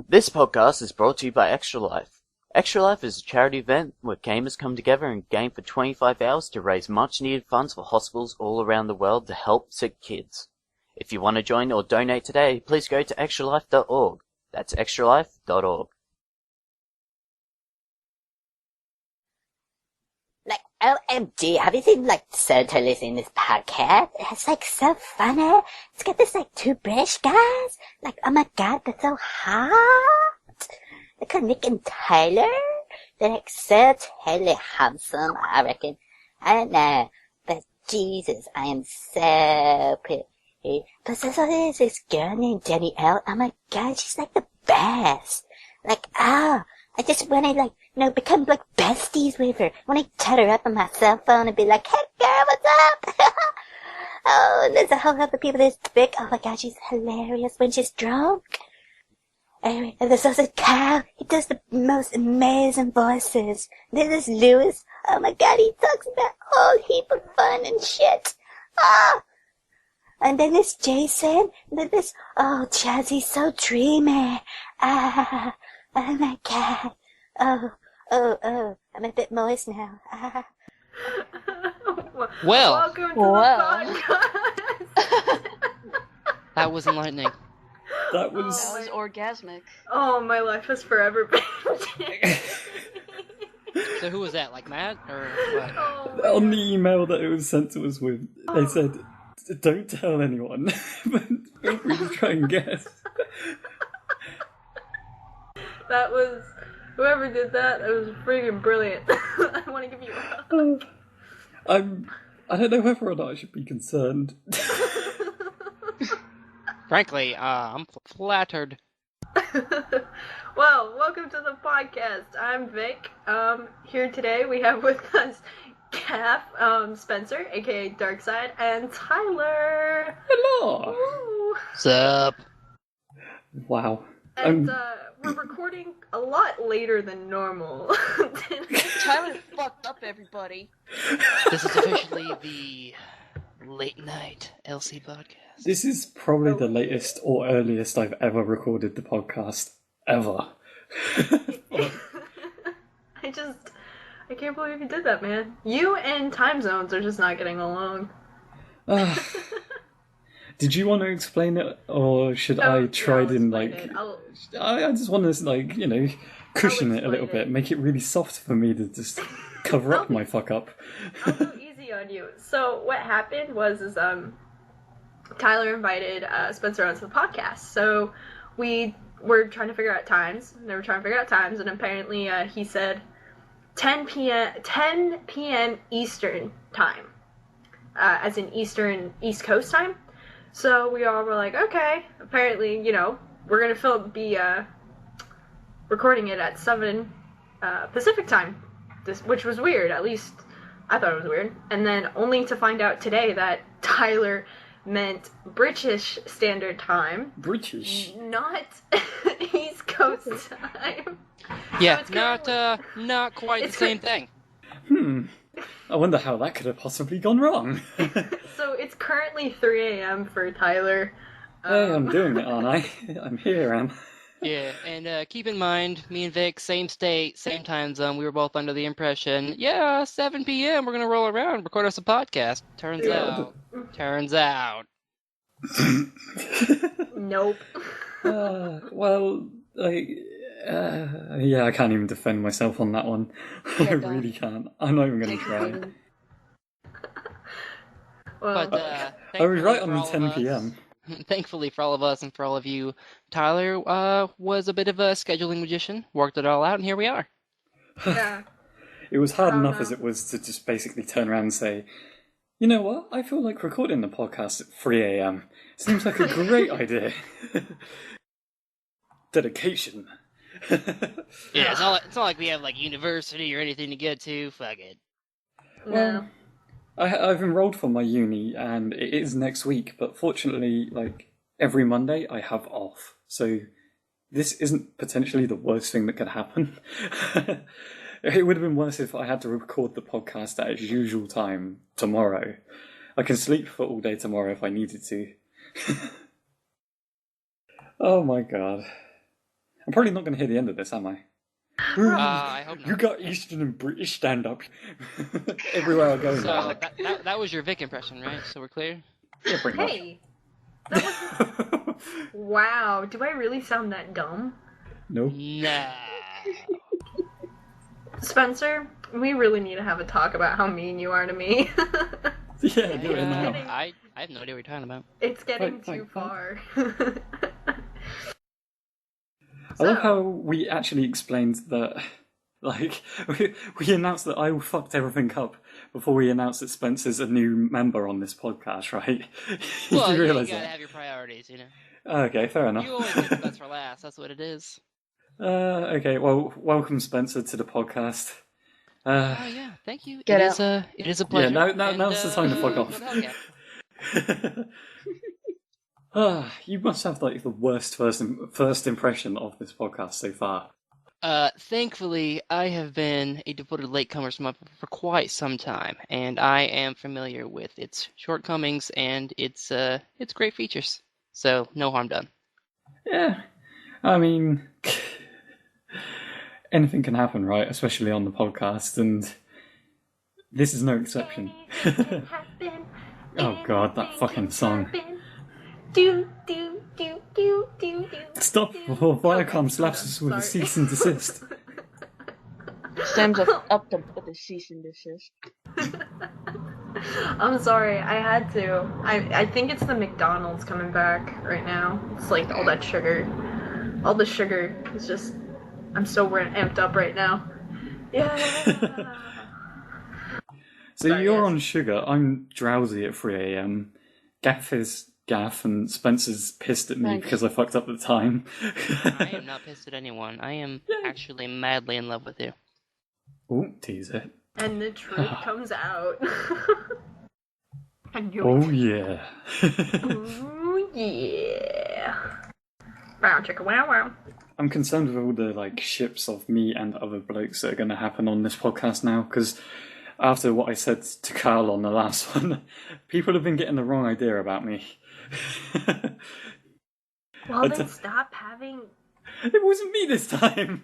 This podcast is brought to you by Extra Life. Extra Life is a charity event where gamers come together and game for 25 hours to raise much-needed funds for hospitals all around the world to help sick kids. If you want to join or donate today, please go to extralife.org. That's extralife.org. OMG, have you seen, Sertolus in this podcast? It's, so funny. It's got this, two British guys. Oh my god, they're so hot. Look at Nick and Tyler. They're, so totally handsome, I reckon. I don't know. But, Jesus, I am so pretty. But there's this girl named Jenny L. Oh my god, she's, the best. I just want to, become, besties with her. I want to chat her up on my cell phone and be like, hey, girl, what's up? Oh, and there's a whole lot of people this big. Oh, my God, she's hilarious when she's drunk. Anyway, and there's also Kyle. He does the most amazing voices. Then there's Lewis. Oh, my God, he talks about a whole heap of fun and shit. Ah! And then there's Jason. And then there's, Chaz, he's so dreamy. Ah. Oh my god. Oh, I'm a bit moist now. Well. Welcome to the podcast. That was enlightening. That was orgasmic. Oh, my life has forever been. So who was that, Matt, or what? Oh, on the email that it was sent to us with, they said, don't tell anyone, but feel free to try and guess. That was, whoever did that, it was freaking brilliant. I want to give you a hug. I don't know whether or not I should be concerned. Frankly, I'm flattered. Well, welcome to the podcast. I'm Vic. Here today we have with us Gaff, Spencer, aka Darkside, and Tyler. Hello! Woo. What's up? Wow. And, we're recording a lot later than normal. Tyler fucked up everybody. This is officially the late night LC podcast. This is probably the latest or earliest I've ever recorded the podcast. Ever. I can't believe you did that, man. You and time zones are just not getting along. Did you want to explain it, or should I try and, I just want to, cushion it a little bit, make it really soft for me to just cover up my fuck up. I'll go easy on you. So what happened was Tyler invited Spencer onto the podcast. So we were trying to figure out times. They were trying to figure out times, and apparently he said 10 p.m. Eastern time, as in East Coast time. So we all were like, okay, apparently, we're going to be recording it at 7 Pacific time, which was weird. At least I thought it was weird. And then only to find out today that Tyler meant British Standard Time. British? Not East Coast time. Yeah, so not quite the same thing. I wonder how that could have possibly gone wrong. So it's currently 3 a.m. for Tyler. Hey, I'm doing it, aren't I? I'm here, Am. Yeah, and keep in mind, me and Vic, same state, same time zone. We were both under the impression, 7 p.m. we're gonna roll around and record us a podcast. Turns out. Nope. I can't even defend myself on that one. I really can't. I'm not even going to try. But I was right on 10 p.m. Thankfully for all of us and for all of you, Tyler was a bit of a scheduling magician, worked it all out, and here we are. Yeah. It was hard enough as it was to just basically turn around and say, you know what, I feel like recording the podcast at 3 a.m. Seems like a great idea. Dedication. Yeah, it's not like we have university or anything to get to. Fuck it. No. I've enrolled for my uni, and it is next week, but fortunately, every Monday I have off. So this isn't potentially the worst thing that could happen. It would have been worse if I had to record the podcast at its usual time tomorrow. I can sleep for all day tomorrow if I needed to. Oh my god. I'm probably not going to hear the end of this, am I? I hope not. You got Eastern and British stand-up everywhere I go So now. that was your Vic impression, right? So we're clear? Yeah, pretty much. Hey, wow, do I really sound that dumb? No. Nah. Spencer, we really need to have a talk about how mean you are to me. Yeah, do it now. I have no idea what you're talking about. It's getting Fine, too fine. far. I love how we actually explained that, like, we announced that I fucked everything up before we announced that Spencer's a new member on this podcast, right? Well, you you realise gotta that? have your priorities, you know. Okay, fair enough. You always get the best for last. That's what it is. Okay, well, welcome Spencer to the podcast. Oh yeah, thank you. Get It is a pleasure. Yeah, now's the time to fuck off. hell yeah. You must have like the worst first impression of this podcast so far. Thankfully, I have been a devoted Latecomers member for quite some time, and I am familiar with its shortcomings and its great features. So, no harm done. Yeah, I mean, anything can happen, right? Especially on the podcast, and this is no exception. Anything can happen. Oh god, that fucking song. Do, do, do, do, do, do. Stop before Viacom slaps us with a cease and desist. Sam's up to with a cease and desist. I'm sorry, I had to. I think it's the McDonald's coming back right now. It's like all that sugar. All the sugar is just... I'm so amped up right now. Yeah. So Sorry, you're yes. on sugar, I'm drowsy at 3 a.m. Gaff is Gaff, and Spencer's pissed at me Thanks. because I fucked up the time. I am not pissed at anyone. I am actually madly in love with you. Oh, tease it. And the truth comes out. And Oh yeah. Ooh, yeah. Wow, chicka wow wow. I'm concerned with all the like ships of me and other blokes that are going to happen on this podcast now, because after what I said to Carl on the last one, people have been getting the wrong idea about me. Well, then stop having... It wasn't me this time.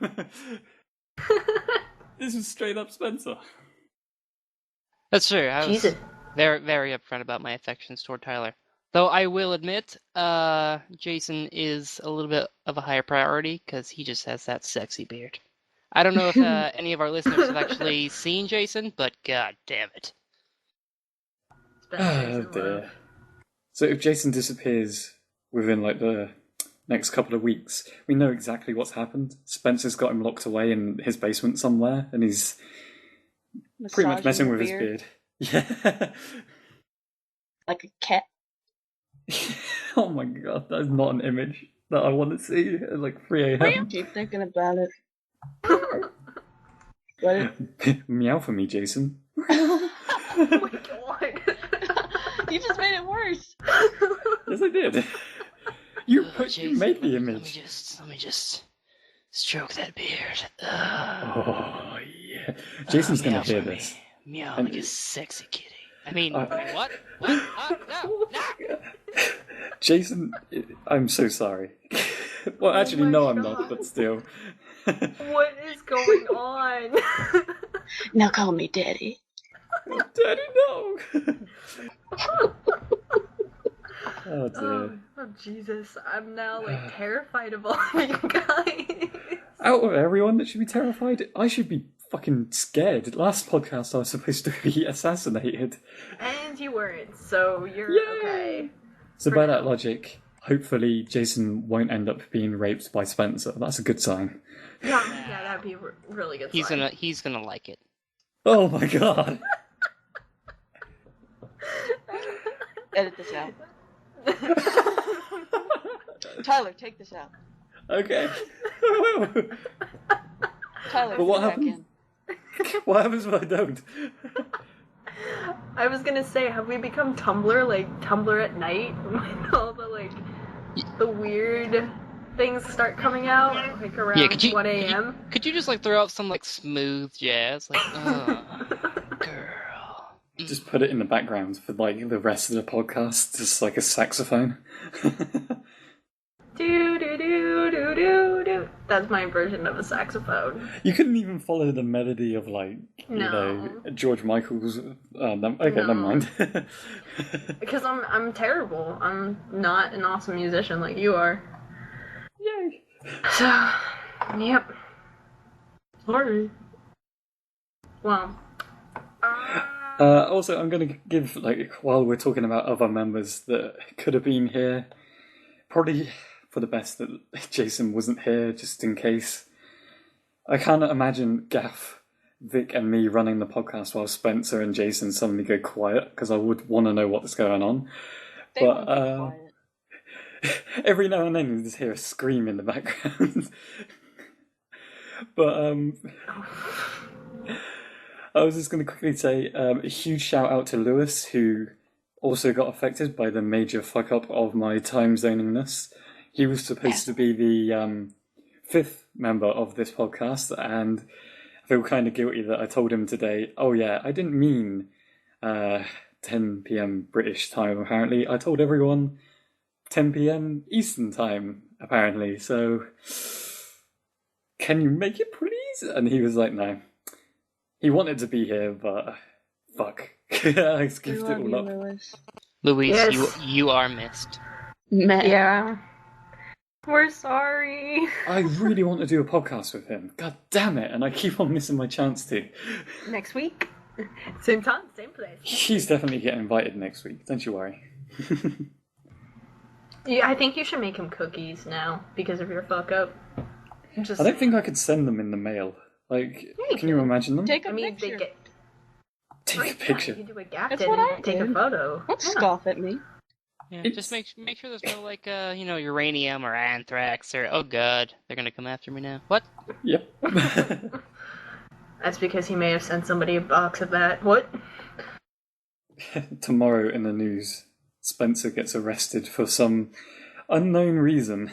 This was straight up Spencer. That's true. I was Jesus. very, very upfront about my affections toward Tyler. Though I will admit, Jason is a little bit of a higher priority because he just has that sexy beard. I don't know if any of our listeners have actually seen Jason, but god damn it. Oh dear. So if Jason disappears within like the next couple of weeks, we know exactly what's happened. Spencer's got him locked away in his basement somewhere, and he's pretty much messing with his beard. Yeah. Like a cat. Oh my god, that is not an image that I want to see at like 3 a.m. Keep thinking about it. What? Meow for me, Jason. Oh my god. You just made it worse. Yes, I did. You Jason, made the let me image. let me just stroke that beard. Oh yeah. Jason's gonna meow hear for me. this. Meow And- like a sexy kitty. I mean, Uh, what? What? No, no! Jason, I'm so sorry. Well, actually, my no, I'm God. not, but still. What is going on? Now call me daddy. Daddy, no! Oh dear. Oh, Jesus. I'm now, like, terrified of all of you guys. Out of everyone that should be terrified, I should be fucking scared. Last podcast I was supposed to be assassinated. And you weren't, so you're Yay! okay. So For by now. that logic, hopefully Jason won't end up being raped by Spencer. That's a good sign. Yeah, that'd be a really good sign. He's gonna like it. Oh my god! Edit this out. Tyler, take this out. Okay. Tyler, But what put it back happened? in. What happens if I don't? I was gonna say, have we become Tumblr, like Tumblr at night, when all the like the weird things start coming out, like around Yeah, could you 1 a.m. Could you just like throw out some like smooth jazz, like girl? Just put it in the background for like the rest of the podcast, just like a saxophone. Do do do do do do my version of a saxophone. You couldn't even follow the melody of, like, you know, George Michael's... okay, never mind. Because I'm terrible. I'm not an awesome musician like you are. Yay! So, yep. Sorry. Well. Also, I'm going to give, like, while we're talking about other members that could have been here, probably for the best that Jason wasn't here, just in case. I cannot imagine Gaff, Vic, and me running the podcast while Spencer and Jason suddenly go quiet, because I would want to know what's going on. They won't be quiet. Every now and then you just hear a scream in the background. But, I was just going to quickly say a huge shout out to Lewis, who also got affected by the major fuck up of my time zoningness. He was supposed to be the fifth member of this podcast, and I feel kind of guilty that I told him today, oh yeah, I didn't mean 10 p.m. British time, apparently. I told everyone 10 p.m. Eastern time, apparently. So, can you make it, please? And he was like, no. He wanted to be here, but fuck. I goofed it all up. Louise, Yes. you are missed. Yeah. We're sorry. I really want to do a podcast with him. God damn it. And I keep on missing my chance to. Next week. Same time, same place. He's definitely getting invited next week. Don't you worry. Yeah, I think you should make him cookies now because of your fuck up. Just, I don't think I could send them in the mail. Like, can you imagine them? Take a I mean, picture. they get. Take a You picture. can do what Gaff That's did what and I take a did. photo. Don't Yeah. scoff at me. Yeah, It's- just make sure there's no like uranium or anthrax or oh god, they're gonna come after me now. What? Yep. That's because he may have sent somebody a box of that. What? Tomorrow in the news, Spencer gets arrested for some unknown reason.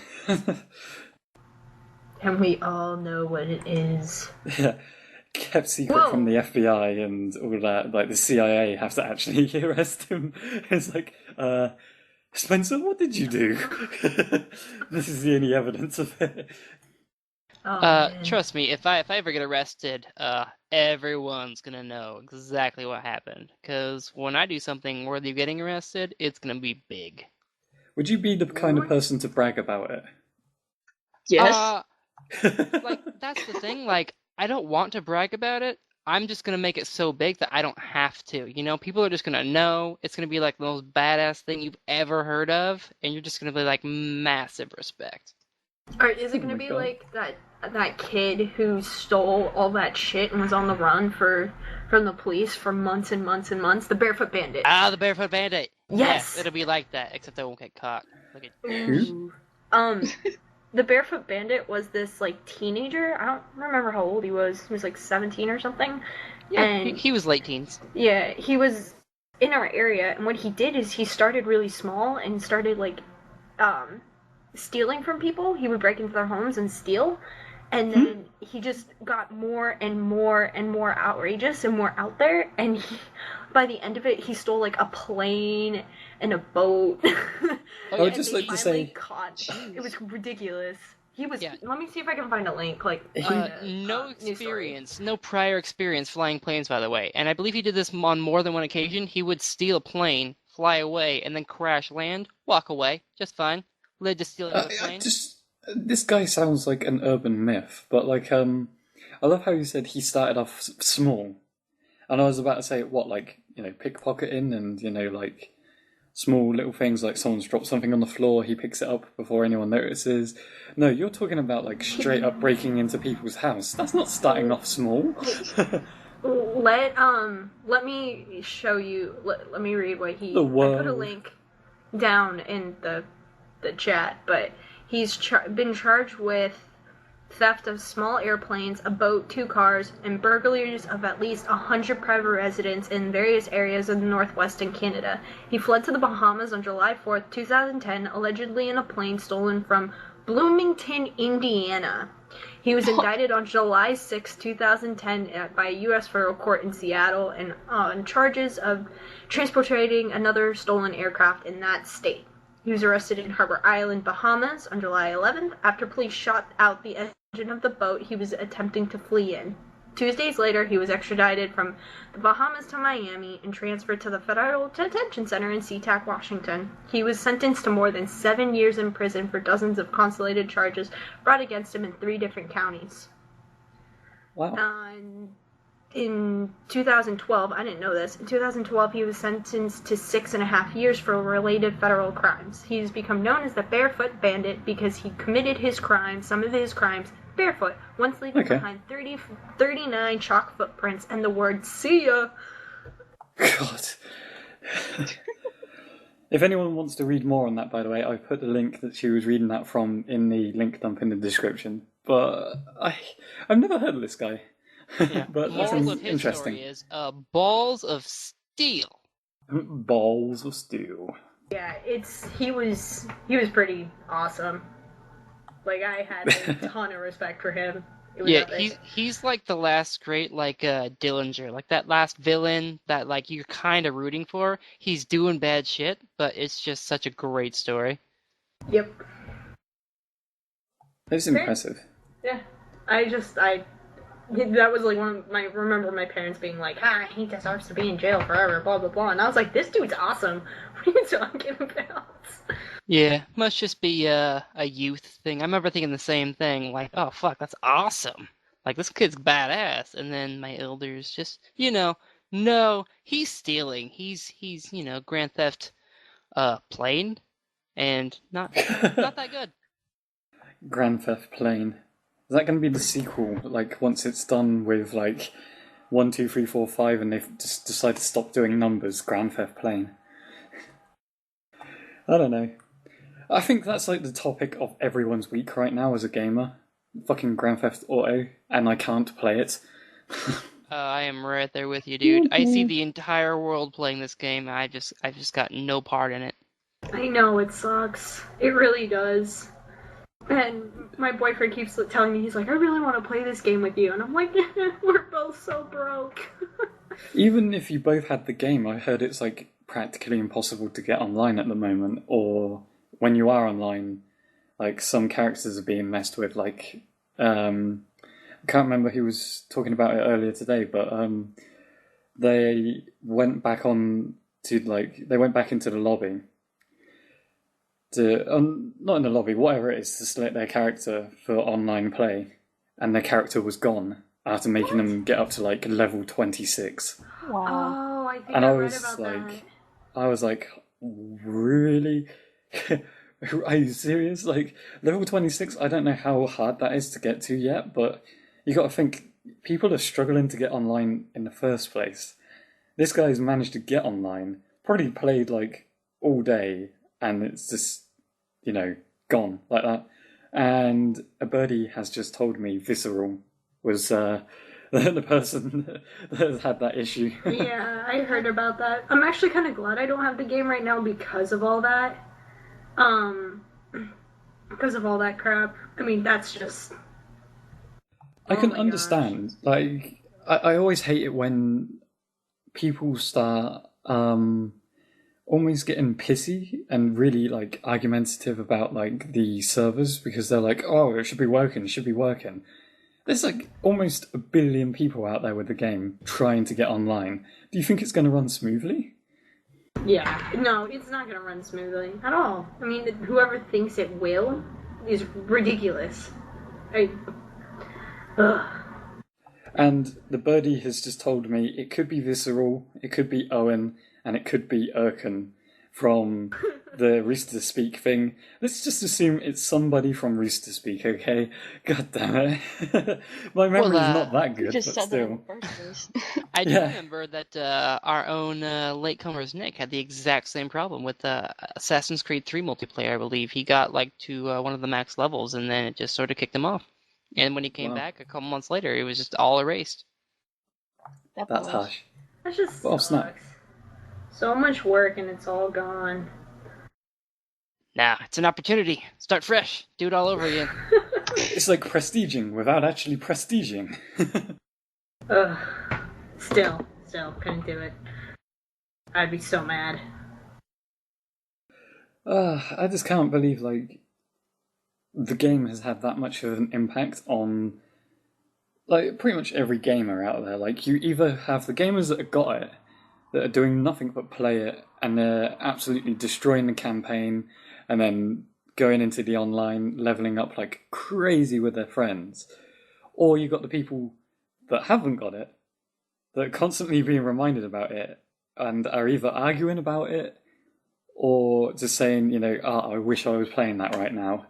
And we all know what it is. Yeah. Kept secret Whoa. from the FBI and all that. Like, the CIA have to actually arrest him. It's like, Spencer, what did you do? This is the only evidence of it. Oh, man. Trust me, if I ever get arrested, everyone's gonna know exactly what happened. Cause when I do something worthy of getting arrested, it's gonna be big. Would you be the kind of person to brag about it? Yes. Like that's the thing. Like I don't want to brag about it. I'm just gonna make it so big that I don't have to. You know, people are just gonna know. It's gonna be like the most badass thing you've ever heard of, and you're just gonna be like massive respect. Or is it Oh gonna my be God. like that kid who stole all that shit and was on the run from the police for months and months and months? The Barefoot Bandit. Ah, the Barefoot Bandit. Yes. It'll be like that, except I won't get caught. Look at Who? The Barefoot Bandit was this like teenager. I don't remember how old he was. He was like 17 or something. And he was late teens. yeah, he was in our area, and what he did is he started really small and started like stealing from people. He would break into their homes and steal, and then he just got more and more and more outrageous and more out there, and by the end of it he stole like a plane and a boat. I would And just they like to finally say, caught. It was ridiculous. He was. Yeah. Let me see if I can find a link. Like No news story. experience, no prior experience flying planes, by the way. And I believe he did this on more than one occasion. He would steal a plane, fly away, and then crash land, walk away, just fine. Led to stealing another plane. this guy sounds like an urban myth, but like, I love how you said he started off small. And I was about to say, what, like, you know, pickpocketing and, you know, like, small little things like someone's dropped something on the floor, he picks it up before anyone notices. No, you're talking about like straight up breaking into people's house. That's not starting off small. Let me show you. Let me read what he. The I put a world. link down in the chat, but he's been charged with theft of small airplanes, a boat, 2 cars, and burglaries of at least 100 private residents in various areas of northwestern Canada. He fled to the Bahamas on July 4th, 2010, allegedly in a plane stolen from Bloomington, Indiana. He was indicted on July 6, 2010 by a U.S. federal court in Seattle and on charges of transporting another stolen aircraft in that state. He was arrested in Harbor Island, Bahamas on July 11th after police shot out the engine of the boat he was attempting to flee in. 2 days later, he was extradited from the Bahamas to Miami and transferred to the Federal Detention Center in SeaTac, Washington. He was sentenced to more than 7 years in prison for dozens of consolidated charges brought against him in 3 different counties. Wow. In 2012, I didn't know this, in 2012 he was sentenced to 6.5 years for related federal crimes. He's become known as the Barefoot Bandit because he committed some of his crimes, barefoot, once leaving behind 39 chalk footprints and the word "see ya." God. If anyone wants to read more on that, by the way, I put the link that she was reading that from in the link dump in the description. But I've never heard of this guy. Yeah. But that Moral sounds of his interesting. story is balls of steel. Balls of steel. Yeah, he was pretty awesome. Like, I had a ton of respect for him. It was epic. He's like the last great, like, Dillinger. Like, that last villain that, like, you're kind of rooting for. He's doing bad shit, but it's just such a great story. Yep. It's impressive. Yeah. That was like I remember my parents being like, he deserves to be in jail forever, blah, blah, blah. And I was like, this dude's awesome. What are you talking about? Yeah, must just be a youth thing. I remember thinking the same thing, like, oh, fuck, that's awesome. Like, this kid's badass. And then my elders just, no, he's stealing. He's Grand Theft Plane, and not that good. Grand Theft Plane. Is that going to be the sequel? Like, once it's done with, like, 1, 2, 3, 4, 5, and they've just decided to stop doing numbers, Grand Theft Plane. I don't know. I think that's, like, the topic of everyone's week right now as a gamer. Fucking Grand Theft Auto, and I can't play it. I am right there with you, dude. I see the entire world playing this game, and I've just got no part in it. I know, it sucks. It really does. And my boyfriend keeps telling me, he's like, I really want to play this game with you. And I'm like, we're both so broke. Even if you both had the game, I heard it's, like, practically impossible to get online at the moment. Or when you are online, like, some characters are being messed with. Like, I can't remember who was talking about it earlier today, but they went back into the lobby. Not in the lobby, whatever it is, to select their character for online play, and their character was gone after making them get up to, like, level 26. Wow. Oh, I think And I I read was about like, that. I was like, really? Are you serious? Like, level 26, I don't know how hard that is to get to yet, but you gotta think, people are struggling to get online in the first place. This guy's managed to get online, probably played, like, all day, and it's just, gone like that. And a birdie has just told me Visceral was the person that had that issue. Yeah, I heard about that. I'm actually kind of glad I don't have the game right now because of all that. Because of all that crap. I mean, that's just... I can understand. Gosh. Like, I always hate it when people start almost getting pissy and really, like, argumentative about, like, the servers, because they're like, oh, it should be working. There's, like, almost 1 billion people out there with the game trying to get online. Do you think it's going to run smoothly? Yeah, no, it's not going to run smoothly at all. I mean, whoever thinks it will is ridiculous. Ugh. And the birdie has just told me it could be Visceral, it could be Owen, and it could be Erkan from the Rooster Speak thing. Let's just assume it's somebody from Rooster Speak, okay? God damn it. My memory's not that good, Just but said that in still. the first place. I do Yeah. remember that our own Latecomers Nick had the exact same problem with Assassin's Creed 3 multiplayer, I believe. He got, like, to one of the max levels, and then it just sort of kicked him off. And when he came Wow. back a couple months later, it was just all erased. That's harsh. That just Well, sucks. snap. So much work and it's all gone. Nah, it's an opportunity. Start fresh. Do it all over again. It's like prestiging without actually prestiging. Ugh. Still, couldn't do it. I'd be so mad. I just can't believe, like, the game has had that much of an impact on, like, pretty much every gamer out there. Like, you either have the gamers that have got it, that are doing nothing but play it, and they're absolutely destroying the campaign, and then going into the online, leveling up like crazy with their friends. Or you got the people that haven't got it, that are constantly being reminded about it, and are either arguing about it, or just saying, you know, I wish I was playing that right now.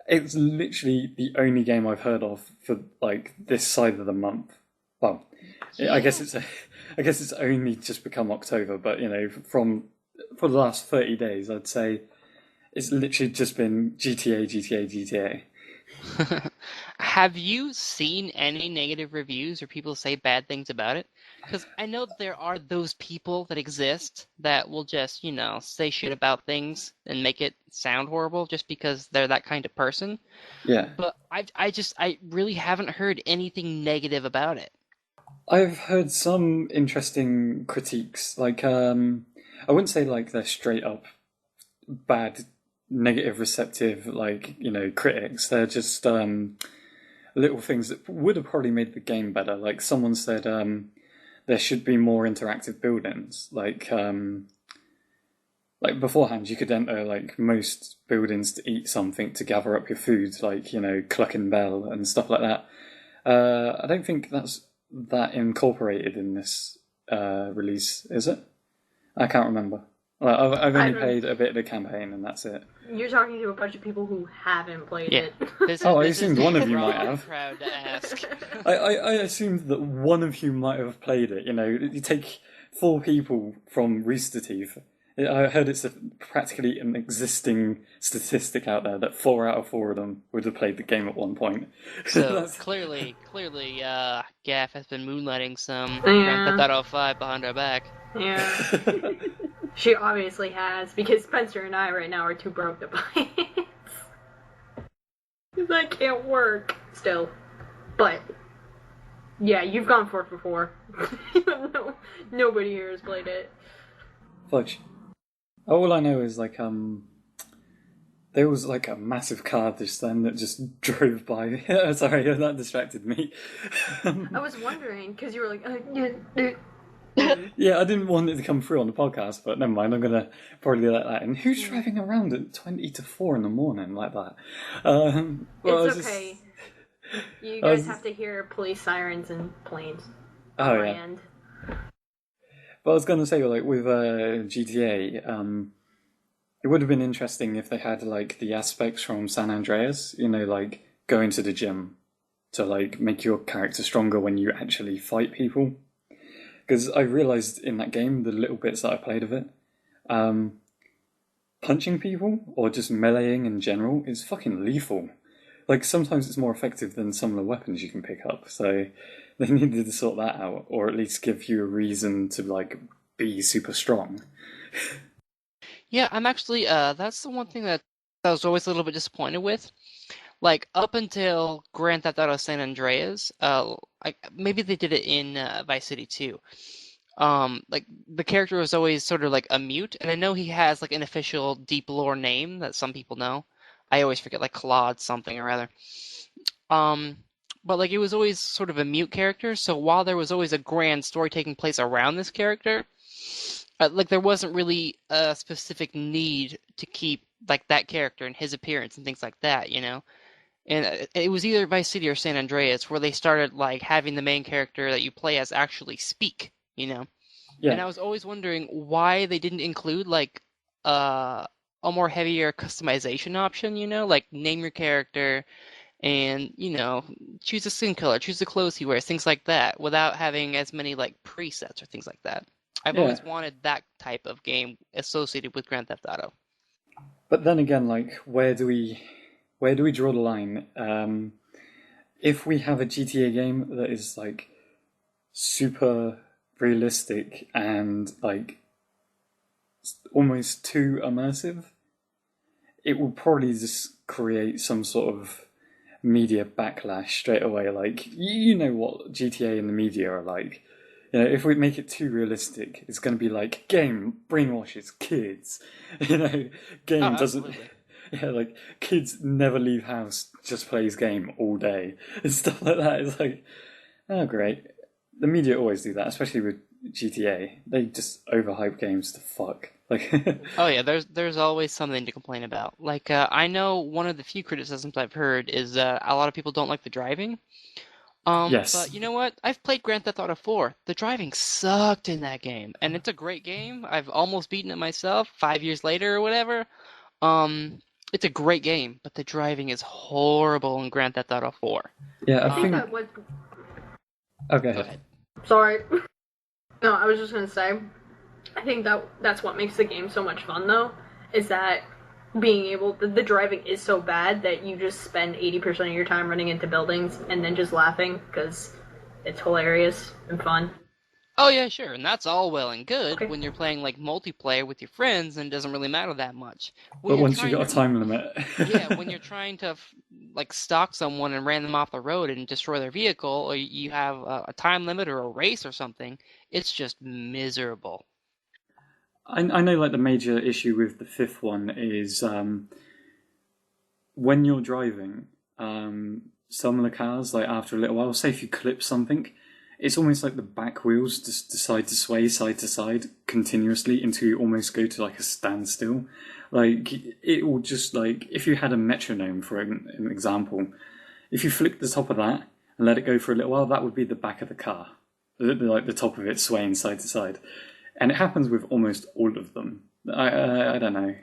It's literally the only game I've heard of for like this side of the month. Well, I guess it's only just become October, but you know, for the last 30 days, I'd say it's literally just been GTA, GTA, GTA. Have you seen any negative reviews or people say bad things about it? Because I know there are those people that exist that will just, you know, say shit about things and make it sound horrible just because they're that kind of person. Yeah. But I really haven't heard anything negative about it. I've heard some interesting critiques. Like, I wouldn't say like they're straight up bad, negative, receptive, like, you know, critics. They're just little things that would have probably made the game better. Like someone said, there should be more interactive buildings. Like beforehand, you could enter like most buildings to eat something to gather up your food, like, you know, Clucking Bell and stuff like that. I don't think that's that incorporated in this release, is it? I can't remember. I've only played a bit of the campaign, and that's it. You're talking to a bunch of people who haven't played it. I assumed one of you might have. Proud to ask. I assumed that one of you might have played it. You know, you take 4 people from RoosterTeeth. I heard it's practically an existing statistic out there that 4 out of 4 of them would have played the game at one point. So clearly, Gaff has been moonlighting some Grand Theft Auto 5 behind our back. Yeah. She obviously has, because Spencer and I right now are too broke to buy it. That can't work still. But, yeah, you've gone 4 for 4. Nobody here has played it. Fudge. All I know is, like, there was, like, a massive car just then that just drove by. Sorry, that distracted me. I was wondering, because you were like, Yeah, I didn't want it to come through on the podcast, but never mind, I'm going to probably let that in. Who's driving around at 20 to 4 in the morning like that? It's okay. You guys have to hear police sirens and planes on my end. But I was going to say, like, with GTA, it would have been interesting if they had, like, the aspects from San Andreas, you know, like, going to the gym to, like, make your character stronger when you actually fight people. Because I realised in that game, the little bits that I played of it, punching people, or just meleeing in general, is fucking lethal. Like, sometimes it's more effective than some of the weapons you can pick up, so they needed to sort that out, or at least give you a reason to, like, be super strong. Yeah, I'm actually, that's the one thing that I was always a little bit disappointed with. Like, up until Grand Theft Auto San Andreas, maybe they did it in Vice City too. Like, the character was always sort of like a mute, and I know he has, like, an official deep lore name that some people know. I always forget, like, Claude something or other. But, like, it was always sort of a mute character, so while there was always a grand story taking place around this character, like, there wasn't really a specific need to keep, like, that character and his appearance and things like that, you know? And it was either Vice City or San Andreas where they started, like, having the main character that you play as actually speak, you know? Yeah. And I was always wondering why they didn't include, like, a more heavier customization option, you know? Like, name your character and, you know, choose a skin color, choose the clothes he wears, things like that, without having as many, like, presets or things like that. I've always wanted that type of game associated with Grand Theft Auto. But then again, like, where do we draw the line? If we have a GTA game that is, like, super realistic and, like, almost too immersive, it will probably just create some sort of media backlash straight away. Like, you know what GTA and the media are like. if we make it too realistic, it's going to be like, game brainwashes kids. Game doesn't... absolutely. Yeah, like, kids never leave house, just plays game all day. And stuff like that. It's like, oh, great. The media always do that, especially with GTA. They just overhype games to fuck. Like, Oh yeah, there's always something to complain about. Like I know one of the few criticisms I've heard is a lot of people don't like the driving. yes. But you know what? I've played Grand Theft Auto 4. The driving sucked in that game, and it's a great game. I've almost beaten it myself 5 years later or whatever. It's a great game, but the driving is horrible in Grand Theft Auto 4. Yeah, I think that was. Oh, go Go ahead. ahead. Sorry. No, I was just gonna say. I think that's what makes the game so much fun, though, is that the driving is so bad that you just spend 80% of your time running into buildings and then just laughing because it's hilarious and fun. Oh yeah, sure, and that's all well and good Okay. when you're playing like multiplayer with your friends and it doesn't really matter that much. When But you're once you trying got a time limit... yeah, when you're trying to like stalk someone and ran them off the road and destroy their vehicle, or you have a time limit or a race or something, it's just miserable. I know, like, the major issue with the fifth one is when you're driving, some of the cars, like, after a little while, say if you clip something, it's almost like the back wheels just decide to sway side to side continuously until you almost go to, like, a standstill. Like, it will just, like, if you had a metronome, for an example, if you flick the top of that and let it go for a little while, that would be the back of the car. Like, the top of it swaying side to side. And it happens with almost all of them. I don't know.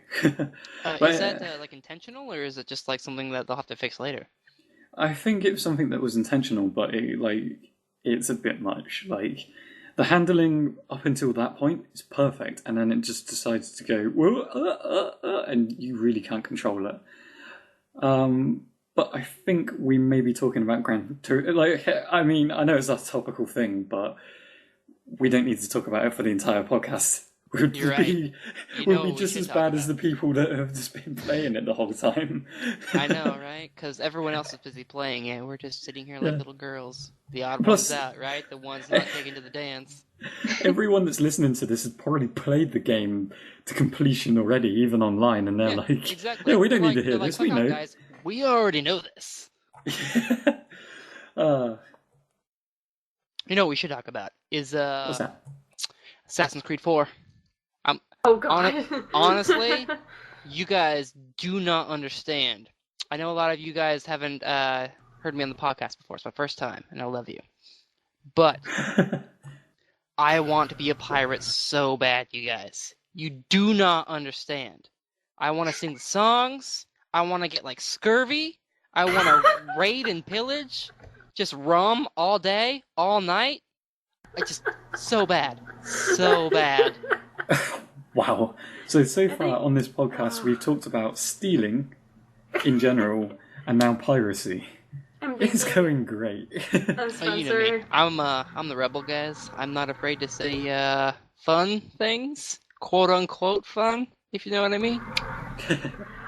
But, Is that like intentional, or is it just like something that they'll have to fix later? I think it's something that was intentional, but it's a bit much. Like, the handling up until that point is perfect, and then it just decides to go, and you really can't control it. But I think we may be talking about Gran Turismo. Like, I mean, I know it's a topical thing, but we don't need to talk about it for the entire podcast. You're right. You know We'll be what we just should as talk bad as about. the people that have just been playing it the whole time. I know, right? Because everyone else is busy playing it. We're just sitting here like Yeah. little girls. The odd Plus- ones out, right? The ones not taken to the dance. Everyone that's listening to this has probably played the game to completion already, even online, and they're Yeah, like, exactly. "Yeah, we don't They're need to hear they're this. Like, We "Fuck off, know." guys. We already know this. You know what we should talk about is What's that? Assassin's Creed 4. Oh god. Honestly, you guys do not understand. I know a lot of you guys haven't heard me on the podcast before. It's my first time, and I love you. But I want to be a pirate so bad, you guys. You do not understand. I want to sing the songs. I want to get like scurvy. I want to raid and pillage. Just rum all day, all night. It's just so bad. So bad. Wow. So far think- on this podcast, we've talked about stealing in general, and now piracy. It's going great. I'm Oh, Spencer. you know me. I'm the rebel, guys. I'm not afraid to say fun things, quote unquote fun, if you know what I mean.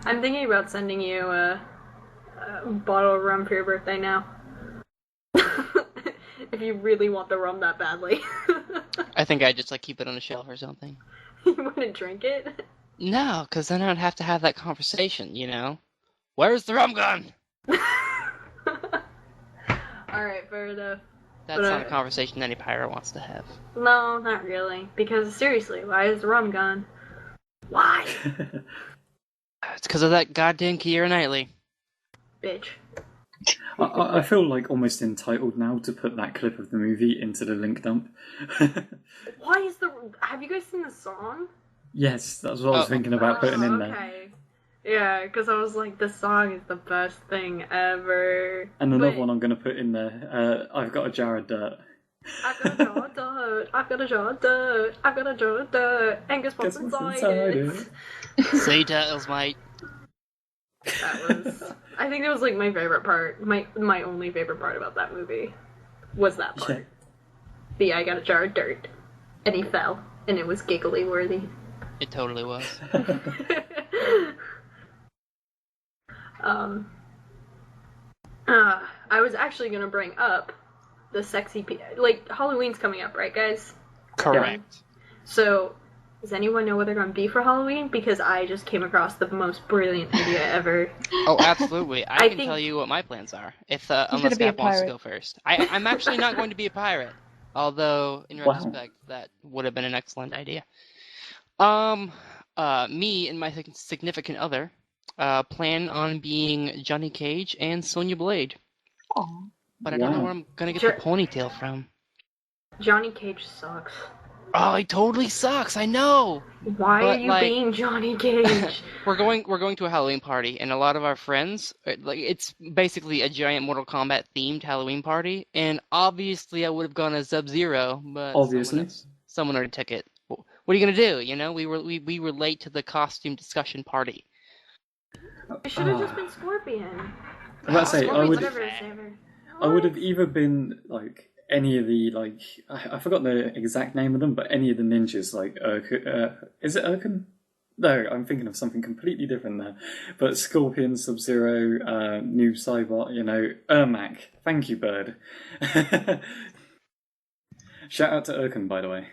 I'm thinking about sending you a bottle of rum for your birthday now. If you really want the rum that badly. I think I just like keep it on a shelf or something. You wouldn't drink it? No, because then I'd have to have that conversation, you know? Where's the rum gun? Alright, fair enough. That's not a conversation any pirate wants to have. No, not really. Because seriously, why is the rum gone? Why? It's because of that goddamn Keira Knightley. Bitch. I feel like almost entitled now to put that clip of the movie into the link dump. Why is the... Have you guys seen the song? Yes, that's what I was thinking about putting in there. Okay. Yeah, because I was like, this song is the best thing ever. And another But one I'm going to put in there, I've got a jar of dirt. I've got a jar of dirt, I've got a jar of dirt, I've got a jar of dirt, and guess what's Guess what's inside inside it? Say Tails, mate. That was... I think that was like my favorite part, my only favorite part about that movie, was that part. Yeah. The I got a jar of dirt, and he fell, and it was giggly worthy. It totally was. I was actually gonna bring up the sexy like Halloween's coming up, right, guys? Correct. So, does anyone know what they're going to be for Halloween? Because I just came across the most brilliant idea ever. Oh, absolutely. I can think- tell you what my plans are. If gonna unless be a Gaff wants to pirate. go first. I'm actually not going to be a pirate. Although, in Wow. retrospect, that would have been an excellent idea. Me and my significant other plan on being Johnny Cage and Sonya Blade. Aw. But I don't know Wow. where I'm gonna get Sure. the ponytail from. Johnny Cage sucks. Oh, he totally sucks. I know. Why But, are you like- being Johnny Cage? We're going to a Halloween party, and a lot of our friends, like, it's basically a giant Mortal Kombat themed Halloween party. And obviously, I would have gone as Sub-Zero, but Obviously. someone already took it. What are you gonna do? You know, we were late to the costume discussion party. It should have just been Scorpion. I'm about to say, I Scorpion's would, whatever his name I would have either been like any of the like I forgot the exact name of them, but any of the ninjas like is it Urken? No, I'm thinking of something completely different there. But Scorpion, Sub-Zero, Noob Saibot, you know, Ermac. Thank you, Bird. Shout out to Urken, by the way.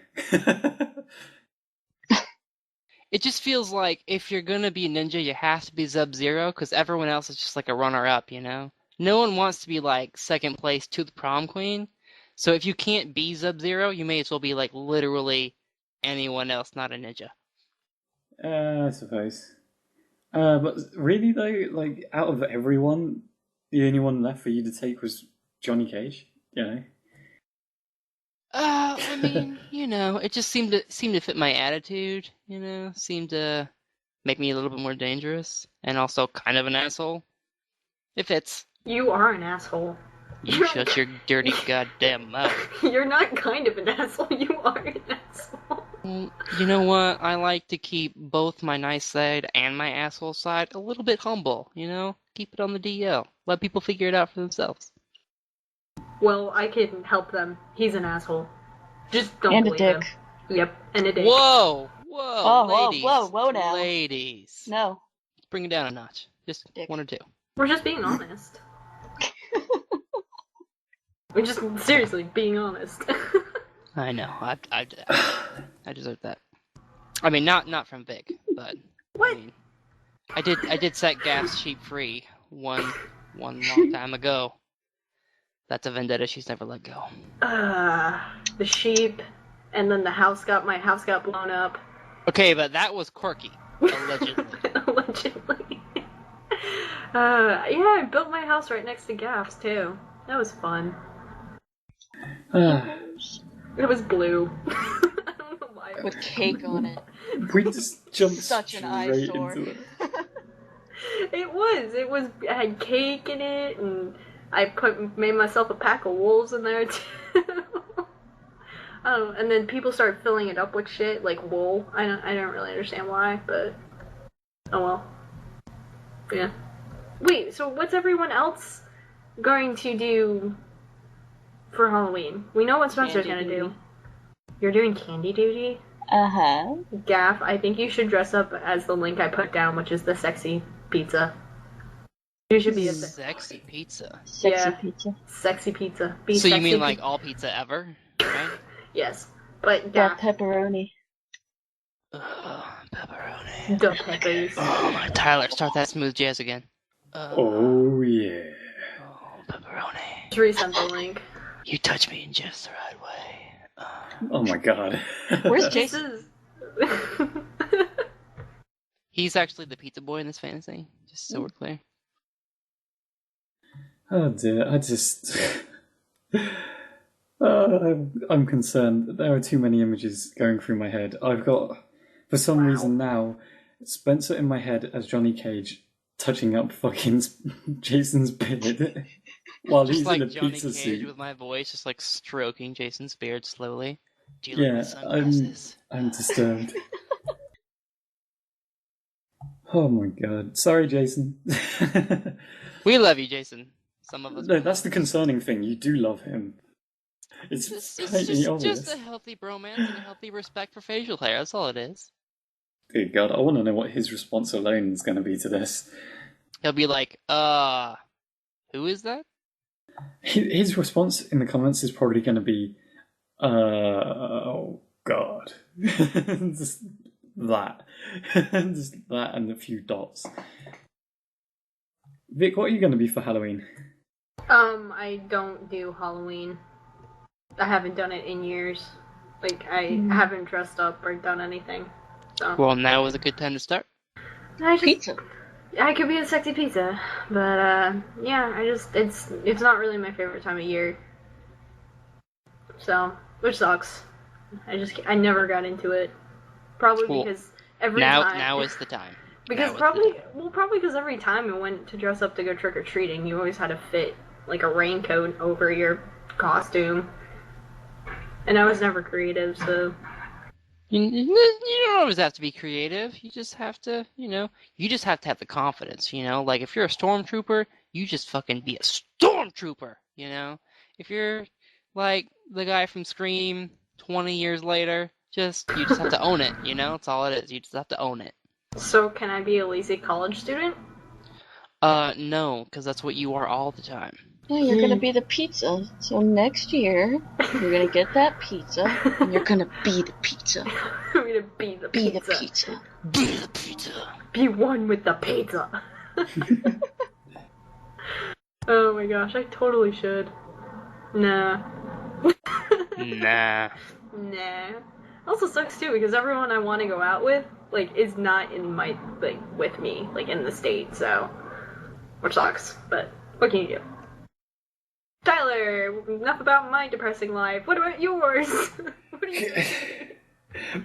It just feels like if you're gonna be a ninja, you have to be Sub-Zero, because everyone else is just like a runner-up, you know? No one wants to be like second place to the prom queen. So if you can't be Sub-Zero, you may as well be like literally anyone else, not a ninja. I suppose. But really though, like out of everyone, the only one left for you to take was Johnny Cage. You know. I mean, you know, it just seemed to fit my attitude. You know, seemed to make me a little bit more dangerous, and also kind of an asshole. It fits. You are an asshole. You shut your dirty goddamn mouth. You're not kind of an asshole, you are an asshole. Well, you know what? I like to keep both my nice side and my asshole side a little bit humble, you know? Keep it on the DL. Let people figure it out for themselves. Well, I can help them. He's an asshole. Just don't And a believe dick. him. Yep, and a dick. Whoa! Whoa, Ladies! whoa now. Ladies! No. Let's bring it down a notch. Just Dick. one or two. We're just being honest. We're just seriously being honest. I know. I deserve that. I mean, not from Vic, but What? I mean, I did set Gaff's sheep free one long time ago. That's a vendetta she's never let go. The sheep, and then my house got blown up. Okay, but that was quirky, allegedly. Allegedly. Yeah, I built my house right next to Gaff's too. That was fun. It was blue. I don't know why. With cake on it. We just jumped Such an straight eyesore. into it. It was. It had cake in it, and I made myself a pack of wolves in there too. Oh, and then people started filling it up with shit like wool. I don't really understand why, but oh well. Yeah. Wait, so what's everyone else going to do for Halloween? We know what Spencer's Candy gonna do. duty. You're doing candy duty? Uh-huh. Gaff, I think you should dress up as the link I put down, which is the sexy pizza. You should be a Sexy pizza. Sexy Yeah. pizza. sexy pizza. Be So you sexy mean like all pizza ever, right? Yes. But Yeah, Gaff, pepperoni. Ugh, pepperoni. the peppers. Oh my, Tyler, start that smooth jazz again. Oh yeah. Oh, pepperoni. Just resend the link. You touch me in just the right way. Oh my god. Where's This Jason? is... He's actually the pizza boy in this fantasy, just so we're clear. Oh dear, I just... I'm concerned. There are too many images going through my head. I've got, for some reason now, Spencer in my head as Johnny Cage touching up fucking Jason's beard while Just he's like in a Johnny pizza Cage suit. with my voice, just like stroking Jason's beard slowly. Do you Yeah, like my sunglasses? I'm disturbed. Oh my god. Sorry, Jason. We love you, Jason. Some of us. No, that's the concerning thing. You do love him. It's It's plainly obvious. just a healthy bromance and a healthy respect for facial hair. That's all it is. Dear God, I want to know what his response alone is going to be to this. He'll be like, who is that? His response in the comments is probably going to be, oh god. Just that. Just that and a few dots. Vic, what are you going to be for Halloween? I don't do Halloween. I haven't done it in years. Like, I haven't dressed up or done anything. So. Well, now is a good time to start. Pizza. I could be a sexy pizza, but yeah, it's not really my favorite time of year. So, which sucks. I never got into it. Probably because every time. Now is the time. Because probably because every time I went to dress up to go trick or treating, you always had to fit like a raincoat over your costume, and I was never creative, so. You don't always have to be creative. You just have to, you just have to have the confidence, Like, if you're a stormtrooper, you just fucking be a stormtrooper, If you're, like, the guy from Scream 20 years later, you just have to own it, That's all it is. You just have to own it. So, can I be a lazy college student? No, because that's what you are all the time. Yeah, you're gonna be the pizza. So next year, you're gonna get that pizza, and you're gonna be the pizza. I'm gonna be the Be pizza. the pizza. Be the pizza. Be one with the pizza. Oh my gosh, I totally should. Nah. Nah. Nah. Also sucks too because everyone I want to go out with, like, is not in my, like, with me, like, in the state, so. Which sucks, but what can you do? Tyler, enough about my depressing life. What about yours? What are you doing?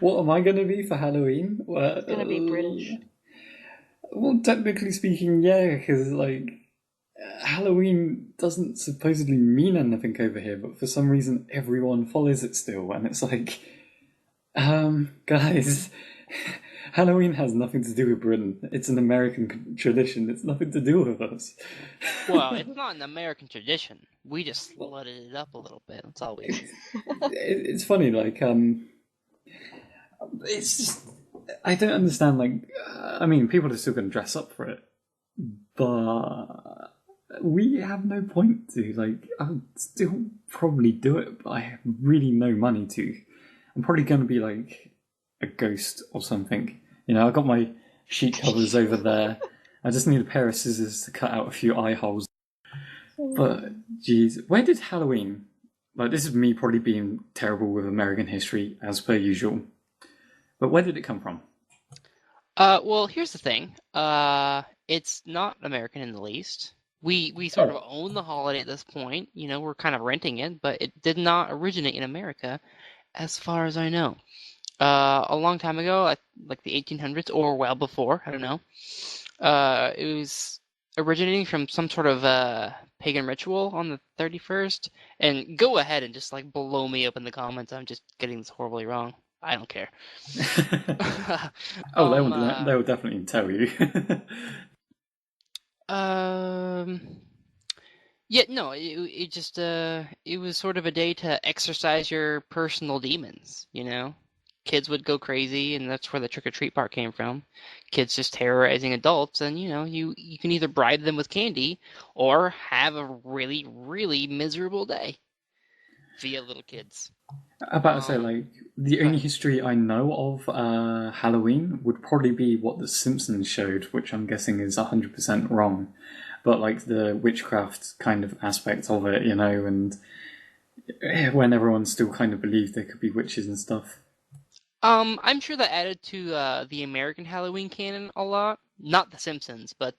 What am I going to be for Halloween? Well, It's gonna be British. Well, technically speaking, yeah, because, like, Halloween doesn't supposedly mean anything over here, but for some reason everyone follows it still, and it's like, guys, Halloween has nothing to do with Britain. It's an American tradition. It's nothing to do with us. Well, it's not an American tradition. We just flooded it up a little bit. That's all we did. It's funny, like, it's just, I don't understand, like, I mean, people are still going to dress up for it, but we have no point to, like, I'll still probably do it, but I have really no money to. I'm probably going to be, like, a ghost or something. I've got my sheet covers over there. I just need a pair of scissors to cut out a few eye holes. But, geez, where did Halloween... Like, this is me probably being terrible with American history, as per usual. But where did it come from? Well, here's the thing. It's not American in the least. We sort of own the holiday at this point. We're kind of renting it, but it did not originate in America, as far as I know. A long time ago, like the 1800s, or well before, I don't know. It was originating from some sort of pagan ritual on the 31st. And go ahead and just, like, blow me up in the comments. I'm just getting this horribly wrong. I don't care. They will definitely tell you. Yeah, no, it just it was sort of a day to exercise your personal demons, Kids would go crazy, and that's where the trick-or-treat part came from. Kids just terrorizing adults, and, you can either bribe them with candy or have a really, really miserable day via little kids. I'm about to say, like, the only history I know of Halloween would probably be what The Simpsons showed, which I'm guessing is 100% wrong. But, like, the witchcraft kind of aspect of it, and when everyone still kind of believed there could be witches and stuff. I'm sure that added to the American Halloween canon a lot. Not The Simpsons, but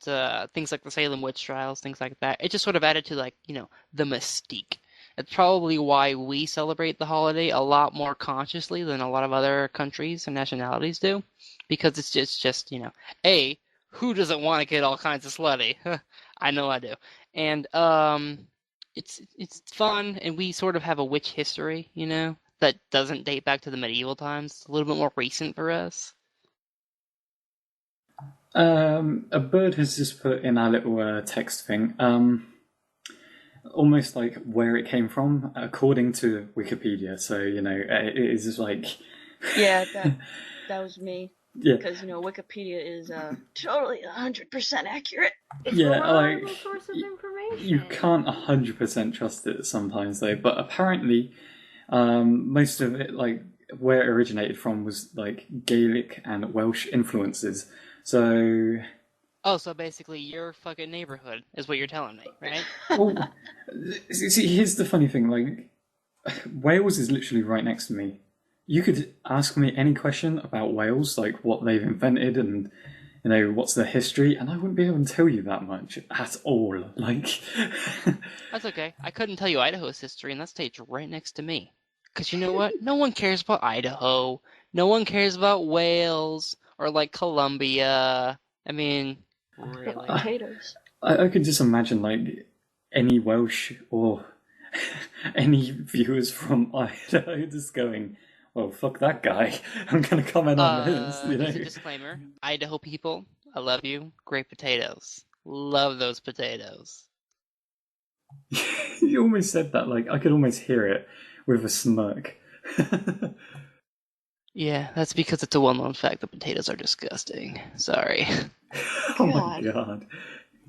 things like the Salem witch trials, things like that. It just sort of added to, like, the mystique. It's probably why we celebrate the holiday a lot more consciously than a lot of other countries and nationalities do. Because it's just A, who doesn't want to get all kinds of slutty? I know I do. And it's fun, and we sort of have a witch history, that doesn't date back to the medieval times. It's a little bit more recent for us. A bird has just put in our little text thing, almost like where it came from, according to Wikipedia. So, it is just like... Yeah, that was me. Yeah. Because, Wikipedia is totally 100% accurate. It's Yeah, a reliable like... source of information. information. You can't 100% trust it sometimes, though. But apparently, most of it, like, where it originated from was, like, Gaelic and Welsh influences. So... Oh, so basically your fucking neighborhood is what you're telling me, right? Well, see, here's the funny thing, like, Wales is literally right next to me. You could ask me any question about Wales, like what they've invented and, you know, what's their history, and I wouldn't be able to tell you that much at all. Like... That's okay. I couldn't tell you Idaho's history, and that state's right next to me. Because you know what? No one cares about Idaho. No one cares about Wales or, like, Colombia. I mean, really. Potatoes. I could just imagine, like, any Welsh or any viewers from Idaho just going, well, fuck that guy. I'm going to comment on this, you know? Just a disclaimer. Idaho people, I love you. Great potatoes. Love those potatoes. You almost said that, like, I could almost hear it with a smirk. Yeah, that's because it's a well-known fact that potatoes are disgusting. Sorry. Oh my god.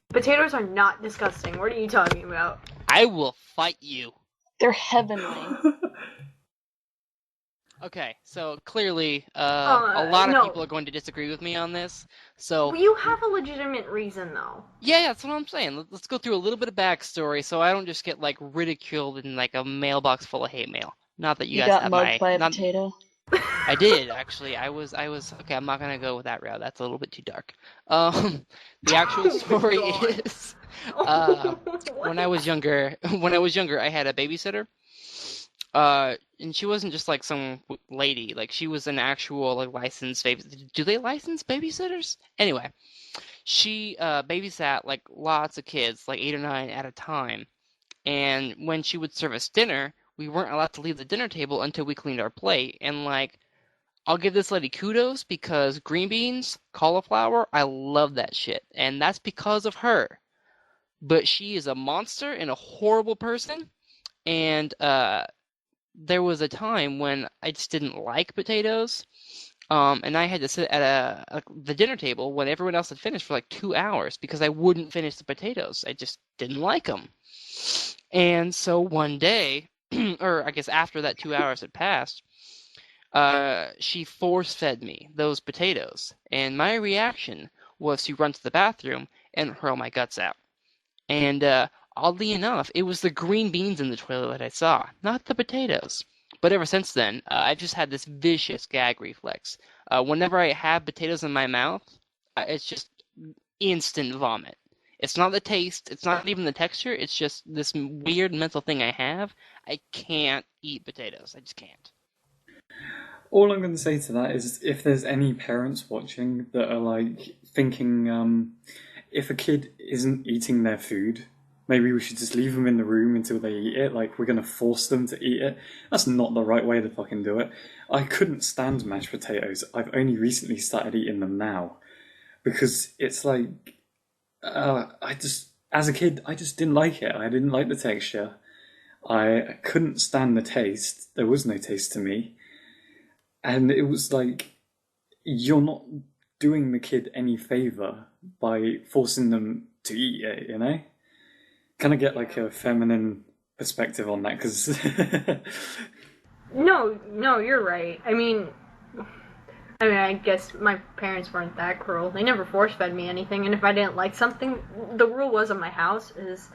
Potatoes are not disgusting. What are you talking about? I will fight you. They're heavenly. Okay, so clearly, a lot of no. people are going to disagree with me on this. So You have a legitimate reason, though. yeah, that's what I'm saying. Let's go through a little bit of backstory, so I don't just get like ridiculed in like a mailbox full of hate mail. Not that you guys got have mugged by a not, potato. I did actually. I was okay. I'm not gonna go with that route. That's a little bit too dark. The actual story God. is, when I was younger, I had a babysitter. And she wasn't just like some lady. Like she was an actual like licensed babysitter. Do they license babysitters? Anyway, she babysat like lots of kids, like 8 or 9 at a time. And when she would serve us dinner, we weren't allowed to leave the dinner table until we cleaned our plate. And like, I'll give this lady kudos because green beans, cauliflower, I love that shit. And that's because of her. But she is a monster and a horrible person. And there was a time when I just didn't like potatoes. And I had to sit at the dinner table when everyone else had finished for like 2 hours because I wouldn't finish the potatoes. I just didn't like them. And so one day, or I guess after that 2 hours had passed, she force-fed me those potatoes. And my reaction was to run to the bathroom and hurl my guts out. And oddly enough, it was the green beans in the toilet that I saw, not the potatoes. But ever since then, I've just had this vicious gag reflex. Whenever I have potatoes in my mouth, it's just instant vomit. It's not the taste, it's not even the texture, it's just this weird mental thing I have. I can't eat potatoes. I just can't. All I'm going to say to that is if there's any parents watching that are like thinking if a kid isn't eating their food, maybe we should just leave them in the room until they eat it, like we're going to force them to eat it. That's not the right way to fucking do it. I couldn't stand mashed potatoes. I've only recently started eating them now. Because it's like, as a kid, I just didn't like it. I didn't like the texture. I couldn't stand the taste. There was no taste to me. And it was like, you're not doing the kid any favour by forcing them to eat it, you know? Kind of get like a feminine perspective on that, because... No, you're right. I mean, I guess my parents weren't that cruel. They never force-fed me anything, and if I didn't like something, the rule was in my house is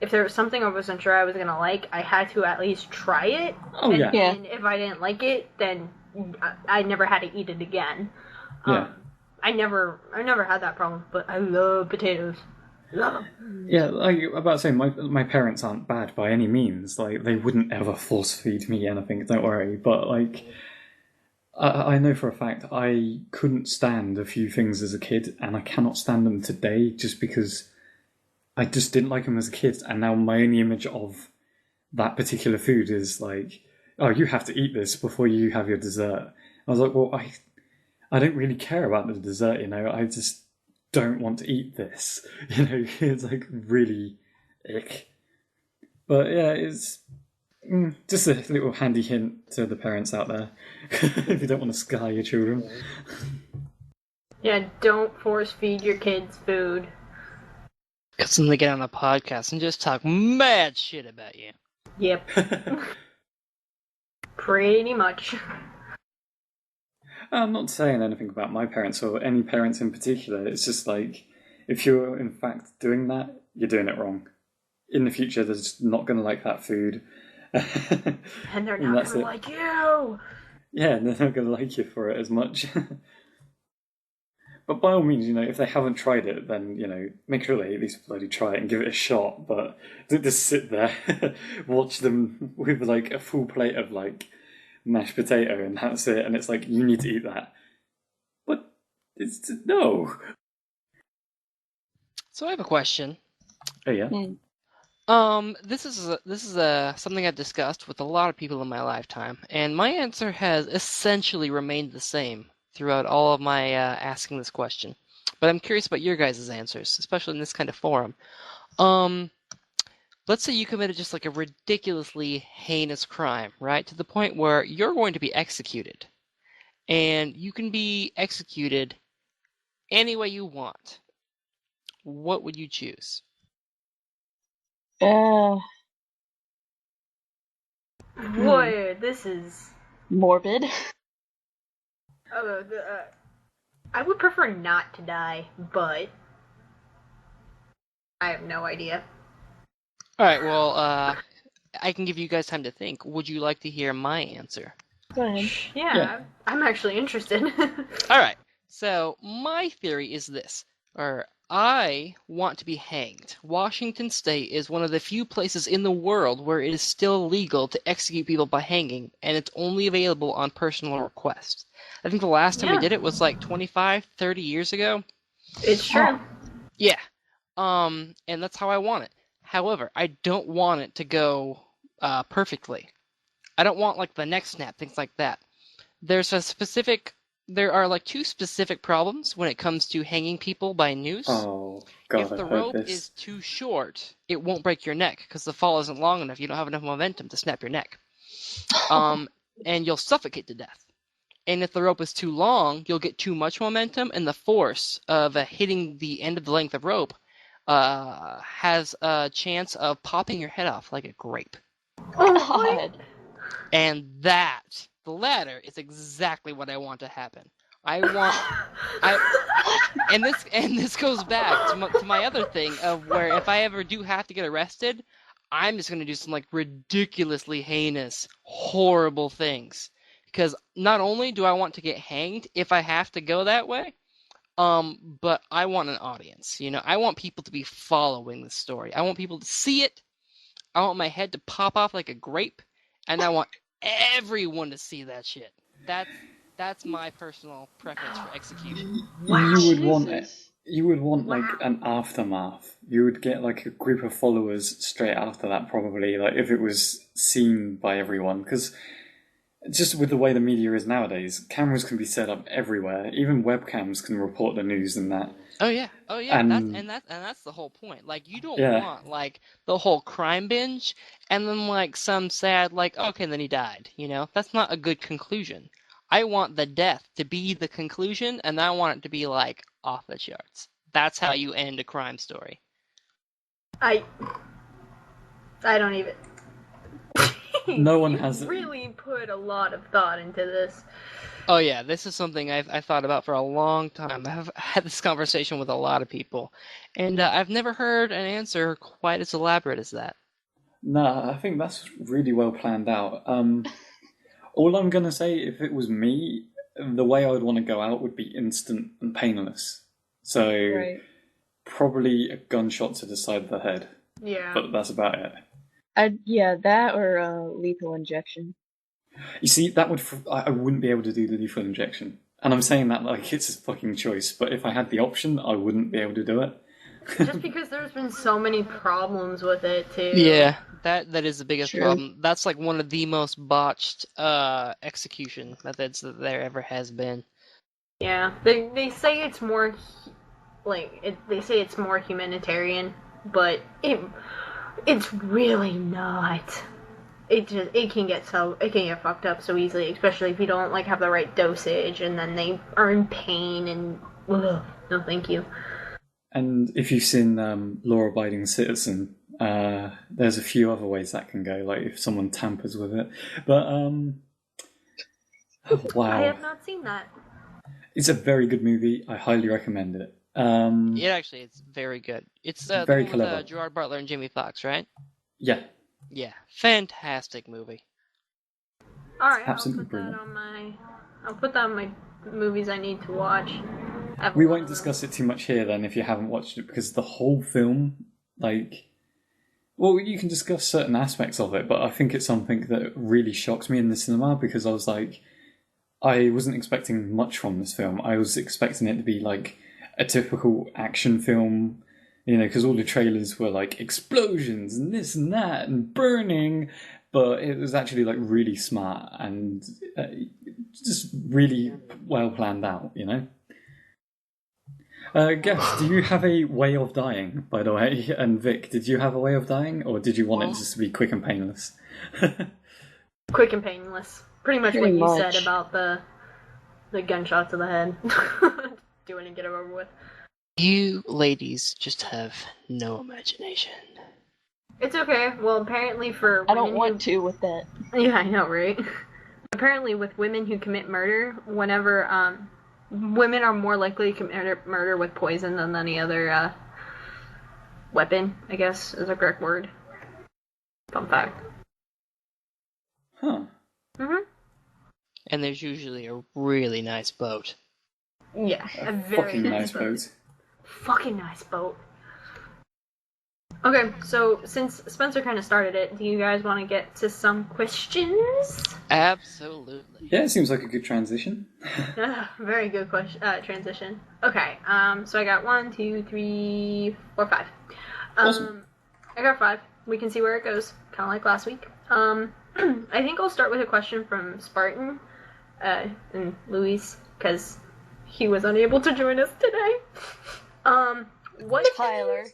if there was something I wasn't sure I was gonna like, I had to at least try it. Oh, yeah. And if I didn't like it, then I never had to eat it again. Yeah. I never had that problem, but I love potatoes. Love them. Yeah, like about to say, my parents aren't bad by any means. Like, they wouldn't ever force feed me anything, don't worry. But, like, I know for a fact I couldn't stand a few things as a kid, and I cannot stand them today just because I just didn't like them as a kid, and now my only image of that particular food is like, oh, you have to eat this before you have your dessert. I was like, well, I don't really care about the dessert, you know, I just don't want to eat this. You know, it's like really ick. But yeah, it's just a little handy hint to the parents out there if you don't want to scar your children. Yeah, don't force feed your kids food. Because then they get on a podcast and just talk mad shit about you. Yep. Pretty much. I'm not saying anything about my parents or any parents in particular. It's just like, if you're in fact doing that, you're doing it wrong. In the future, they're just not going to like that food. And they're not going to like you! Yeah, they're not going to like you for it as much. But by all means, if they haven't tried it, then, make sure they at least bloody try it and give it a shot. But don't just sit there, watch them with, like, a full plate of, like, mashed potato and that's it. And it's like, you need to eat that. But no. So I have a question. Oh, yeah? This is something I've discussed with a lot of people in my lifetime, and my answer has essentially remained the same throughout all of my asking this question. But I'm curious about your guys' answers, especially in this kind of forum. Let's say you committed just like a ridiculously heinous crime, right? To the point where you're going to be executed. And you can be executed any way you want. What would you choose? Boy, this is morbid. I would prefer not to die, but I have no idea. Alright, well, I can give you guys time to think. Would you like to hear my answer? Go ahead. Yeah. I'm actually interested. Alright, so my theory is this, I want to be hanged. Washington State is one of the few places in the world where it is still legal to execute people by hanging, and it's only available on personal request. I think the last time we did it was like 25, 30 years ago. It's true. Yeah. And that's how I want it. However, I don't want it to go perfectly. I don't want like the neck snap, things like that. There are like two specific problems when it comes to hanging people by noose. Oh, God, if the rope is too short, it won't break your neck because the fall isn't long enough. You don't have enough momentum to snap your neck. And you'll suffocate to death. And if the rope is too long, you'll get too much momentum, and the force of hitting the end of the length of rope has a chance of popping your head off like a grape. Oh, God. And the latter is exactly what I want to happen. And this goes back to my other thing of where if I ever do have to get arrested, I'm just going to do some like ridiculously heinous, horrible things. Because not only do I want to get hanged if I have to go that way, but I want an audience. I want people to be following the story. I want people to see it. I want my head to pop off like a grape, and I want everyone to see that shit. That's my personal preference for execution. You would want like an aftermath. You would get like a group of followers straight after that, probably, like if it was seen by everyone. Because just with the way the media is nowadays, cameras can be set up everywhere. Even webcams can report the news and that. Oh yeah. And that's the whole point. Like you don't want like the whole crime binge and then like some sad like okay then he died. That's not a good conclusion. I want the death to be the conclusion, and I want it to be like off the charts. That's how you end a crime story. I don't even. No one has really put a lot of thought into this. Oh yeah, this is something I've thought about for a long time. I've had this conversation with a lot of people, and I've never heard an answer quite as elaborate as that. Nah, I think that's really well planned out. All I'm going to say, if it was me, the way I would want to go out would be instant and painless. So, probably a gunshot to the side of the head. Yeah. But that's about it. That or lethal injection. You see, I wouldn't be able to do the lethal injection. And I'm saying that like it's a fucking choice, but if I had the option, I wouldn't be able to do it. Just because there's been so many problems with it, too. Yeah, that is the biggest problem. That's like one of the most botched execution methods that there ever has been. Yeah, they say it's more, they say it's more humanitarian, but it's really not. It can get fucked up so easily, especially if you don't like have the right dosage, and then they are in pain and ugh, no thank you. And if you've seen Law-Abiding Citizen, there's a few other ways that can go, like if someone tampers with it. But, oh, wow. I have not seen that. It's a very good movie. I highly recommend it. It actually is very good. It's very the one clever. with Gerard Butler and Jamie Foxx, right? Yeah. Yeah, fantastic movie. All right, Absolutely I'll brilliant. put that on my movies I need to watch. We won't discuss it too much here then if you haven't watched it, because the whole film, like, well, you can discuss certain aspects of it, but I think it's something that really shocked me in the cinema, because I was like, I wasn't expecting much from this film. I was expecting it to be like a typical action film, because all the trailers were like explosions and this and that and burning, but it was actually like really smart and just really well planned out, Gaff, do you have a way of dying, by the way? And Vic, did you have a way of dying, or did you want it just to be quick and painless? Quick and painless. Pretty much Pretty what you much. said about the gunshot to the head. Do it and get it over with. You ladies just have no imagination. It's okay. Well, apparently for I don't women want to with that. Yeah, I know, right? Apparently with women who commit murder, whenever women are more likely to commit murder with poison than any other weapon, I guess is a correct word. Fun fact. Huh. Mhm. And there's usually a really nice boat. Yeah, a very Fucking nice boat. Fucking nice boat. Okay, so since Spencer kind of started it, do you guys want to get to some questions? Absolutely. Yeah, it seems like a good transition. Very good question. Transition. Okay. So I got 1, 2, 3, 4, 5. Awesome. I got 5. We can see where it goes, kind of like last week. I think I'll start with a question from Spartan and Luis, because he was unable to join us today. What Tyler.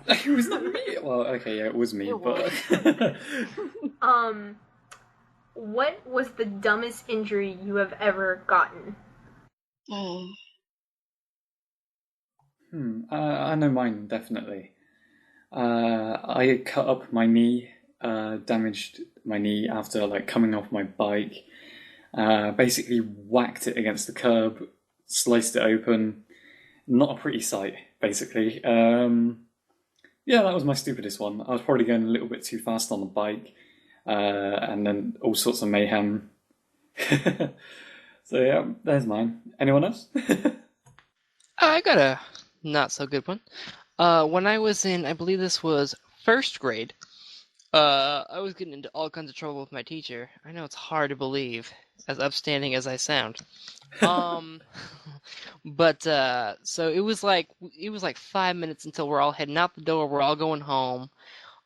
It was not me. Well, okay, yeah, it was me, It but what was the dumbest injury you have ever gotten? I know mine definitely. I cut up my knee, damaged my knee after like coming off my bike. Basically whacked it against the curb, sliced it open. Not a pretty sight, basically. Yeah, that was my stupidest one. I was probably going a little bit too fast on the bike, and then all sorts of mayhem. So yeah, there's mine. Anyone else? I got a not so good one. When I was in, I believe this was first grade, I was getting into all kinds of trouble with my teacher. I know it's hard to believe, as upstanding as I sound. But so it was like 5 minutes until we're all heading out the door. We're all going home.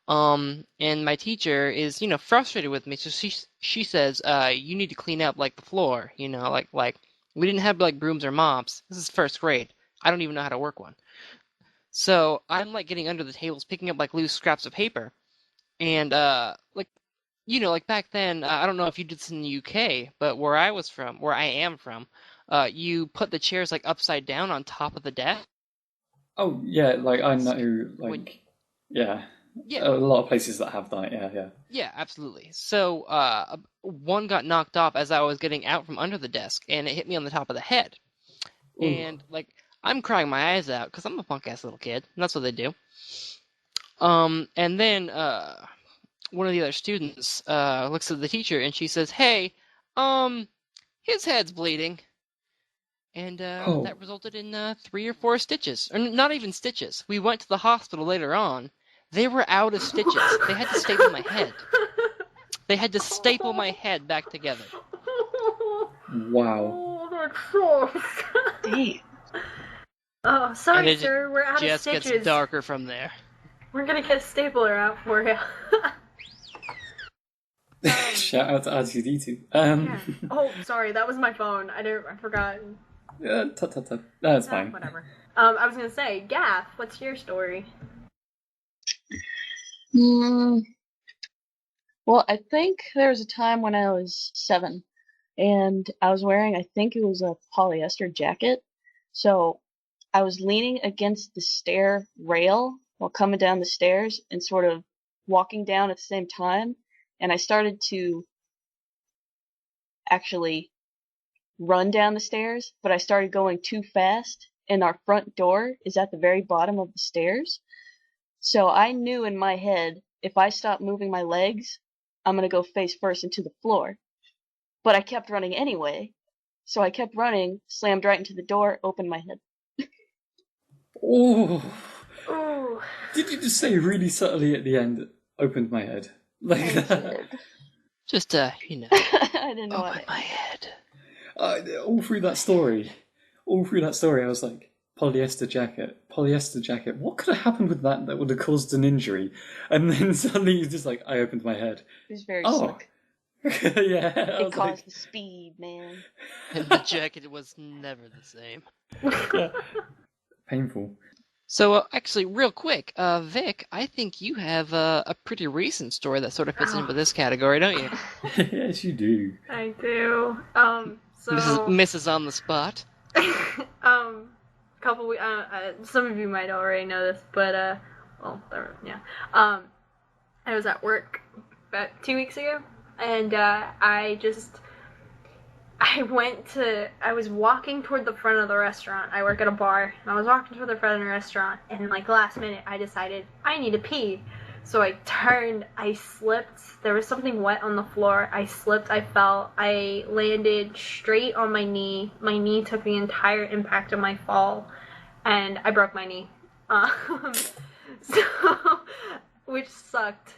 And my teacher is, frustrated with me. So she says, you need to clean up like the floor. Like we didn't have like brooms or mops. This is first grade. I don't even know how to work one. So I'm like getting under the tables, picking up like loose scraps of paper. And like back then, I don't know if you did this in the UK, but where I am from, you put the chairs like upside down on top of the desk. Oh yeah, like I know, like yeah, Yeah, a lot of places that have that. Yeah. yeah, absolutely. So one got knocked off as I was getting out from under the desk, and it hit me on the top of the head. Ooh. And like I'm crying my eyes out because I'm a punk ass little kid, and that's what they do. And then one of the other students looks at the teacher and she says, "Hey, his head's bleeding." And that resulted in 3 or 4 stitches. Or not even stitches. We went to the hospital later on. They were out of stitches. They had to staple my head. They had to staple my head back together. Wow. Oh, that sucks. Damn. Oh, And sorry, it sir. We're out of just stitches. gets darker from there. We're gonna get a stapler out for you. Shout out to R2D2. Yeah. Oh, sorry, that was my phone. I forgot. Tut. That's fine. Whatever. I was gonna say, Gaff, what's your story? Well, I think there was a time when I was 7, and I was wearing, I think it was a polyester jacket. So I was leaning against the stair rail while coming down the stairs and sort of walking down at the same time, and I started to actually run down the stairs, but I started going too fast, and our front door is at the very bottom of the stairs. So I knew in my head, if I stop moving my legs, I'm gonna go face first into the floor. But I kept running anyway, so I kept running, slammed right into the door, opened my head. Oh. Ooh. Did you just say really subtly at the end, opened my head? Like that? Just, I didn't know open my head. All through that story, I was like, polyester jacket. What could have happened with that would have caused an injury? And then suddenly he's just like, I opened my head. It was very slick. Yeah. It caused the speed, man. And the jacket was never the same. Painful. So, actually, real quick, Vic, I think you have a pretty recent story that sort of fits in with this category, don't you? Yes, you do. I do. So Mrs. On the Spot. Some of you might already know this, but yeah. I was at work about 2 weeks ago, and I was walking toward the front of the restaurant. I work at a bar, and I was walking toward the front of the restaurant, and like last minute, I decided I need to pee. So I turned, I slipped, there was something wet on the floor, I slipped, I fell, I landed straight on my knee took the entire impact of my fall, and I broke my knee. Which sucked.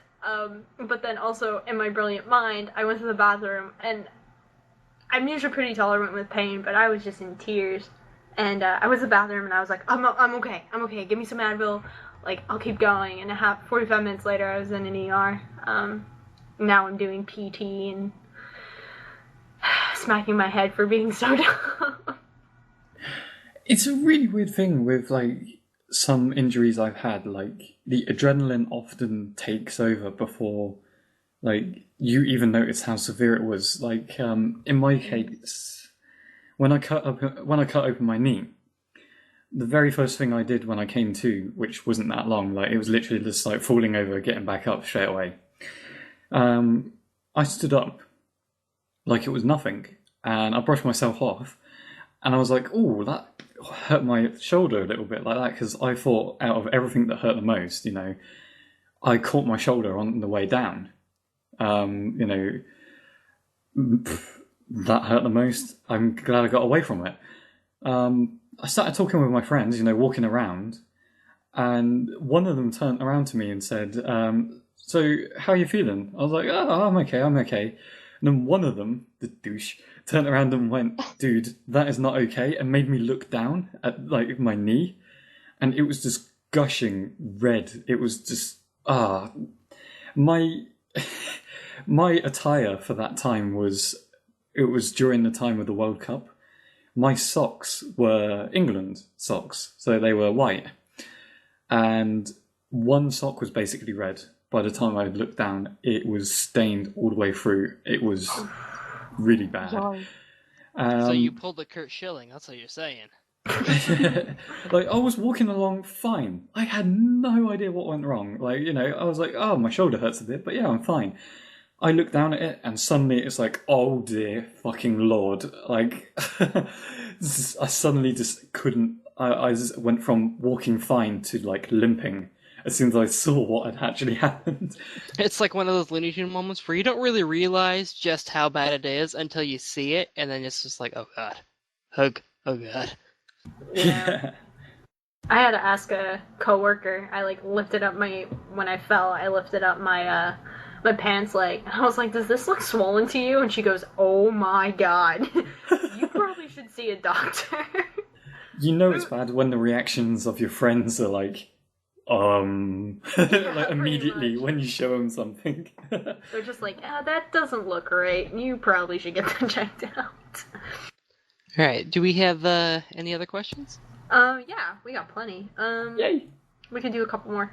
But then also, in my brilliant mind, I went to the bathroom, and I'm usually pretty tolerant with pain, but I was just in tears. And I went to the bathroom, and I was like, I'm okay, give me some Advil, like, I'll keep going. And 45 minutes later, I was in an ER. Now I'm doing PT and smacking my head for being so dumb. It's a really weird thing with, like, some injuries I've had. Like, the adrenaline often takes over before, like, you even notice how severe it was. Like, in my case, when I cut open my knee, the very first thing I did when I came to, which wasn't that long, like, it was literally just like falling over, getting back up straight away. I stood up like it was nothing, and I brushed myself off, and I was like, "Oh, that hurt my shoulder a little bit," like that, because I thought out of everything that hurt the most, I caught my shoulder on the way down. That hurt the most. I'm glad I got away from it. I started talking with my friends, walking around, and one of them turned around to me and said, so how are you feeling? I was like, oh, I'm okay. And then one of them, the douche, turned around and went, dude, that is not okay, and made me look down at, like, my knee, and it was just gushing red. It was just, my attire for that time was during the time of the World Cup. My socks were England socks, so they were white. And one sock was basically red. By the time I looked down, it was stained all the way through. It was really bad. So you pulled the Kurt Schilling, that's what you're saying. Like, I was walking along fine. I had no idea what went wrong. Like, I was like, oh, my shoulder hurts a bit, but yeah, I'm fine. I looked down at it, and suddenly it's like, oh dear fucking lord. Like, I suddenly just couldn't, I just went from walking fine to, like, limping as soon as I saw what had actually happened. It's like one of those Looney Tunes moments where you don't really realize just how bad it is until you see it, and then it's just like, oh god. Hug. Oh god. Yeah. I had to ask a coworker, when I fell, I lifted up my pants leg. I was like, does this look swollen to you? And she goes, oh my god. You probably should see a doctor. It's bad when the reactions of your friends are like, like immediately when you show them something. They're just like, that doesn't look right. You probably should get that checked out. Alright, do we have any other questions? Yeah, we got plenty. Yay! We can do a couple more.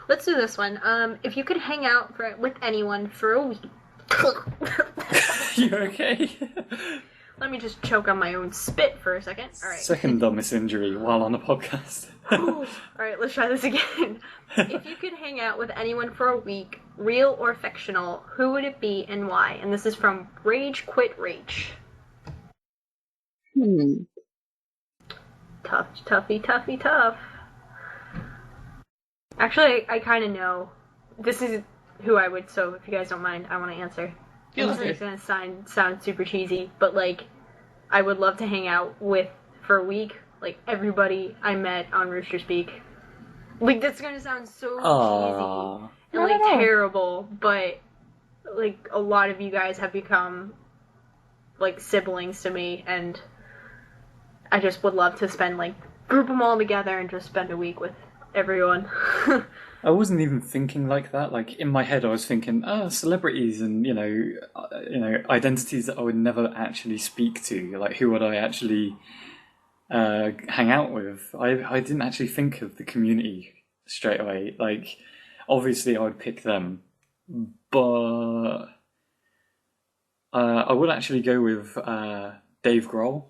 Let's do this one. If you could hang out with anyone for a week. You okay? Let me just choke on my own spit for a second. All right. Second dumbest injury while on a podcast. All right, let's try this again. If you could hang out with anyone for a week, real or fictional, who would it be and why? And this is from RageQuitRach. Tough. Actually, I kind of know. This is who I would, so if you guys don't mind, I want to answer. Feel free. It's going to sound super cheesy, but, like, I would love to hang out with, for a week, like, everybody I met on RoosterSpeak. Like, that's going to sound so cheesy and, like, terrible, but, like, a lot of you guys have become, like, siblings to me, and I just would love to spend, like, group them all together and just spend a week with everyone. I wasn't even thinking like that. Like, in my head, I was thinking, celebrities and, identities that I would never actually speak to. Like, who would I actually hang out with? I didn't actually think of the community straight away. Like, obviously, I would pick them. But I would actually go with Dave Grohl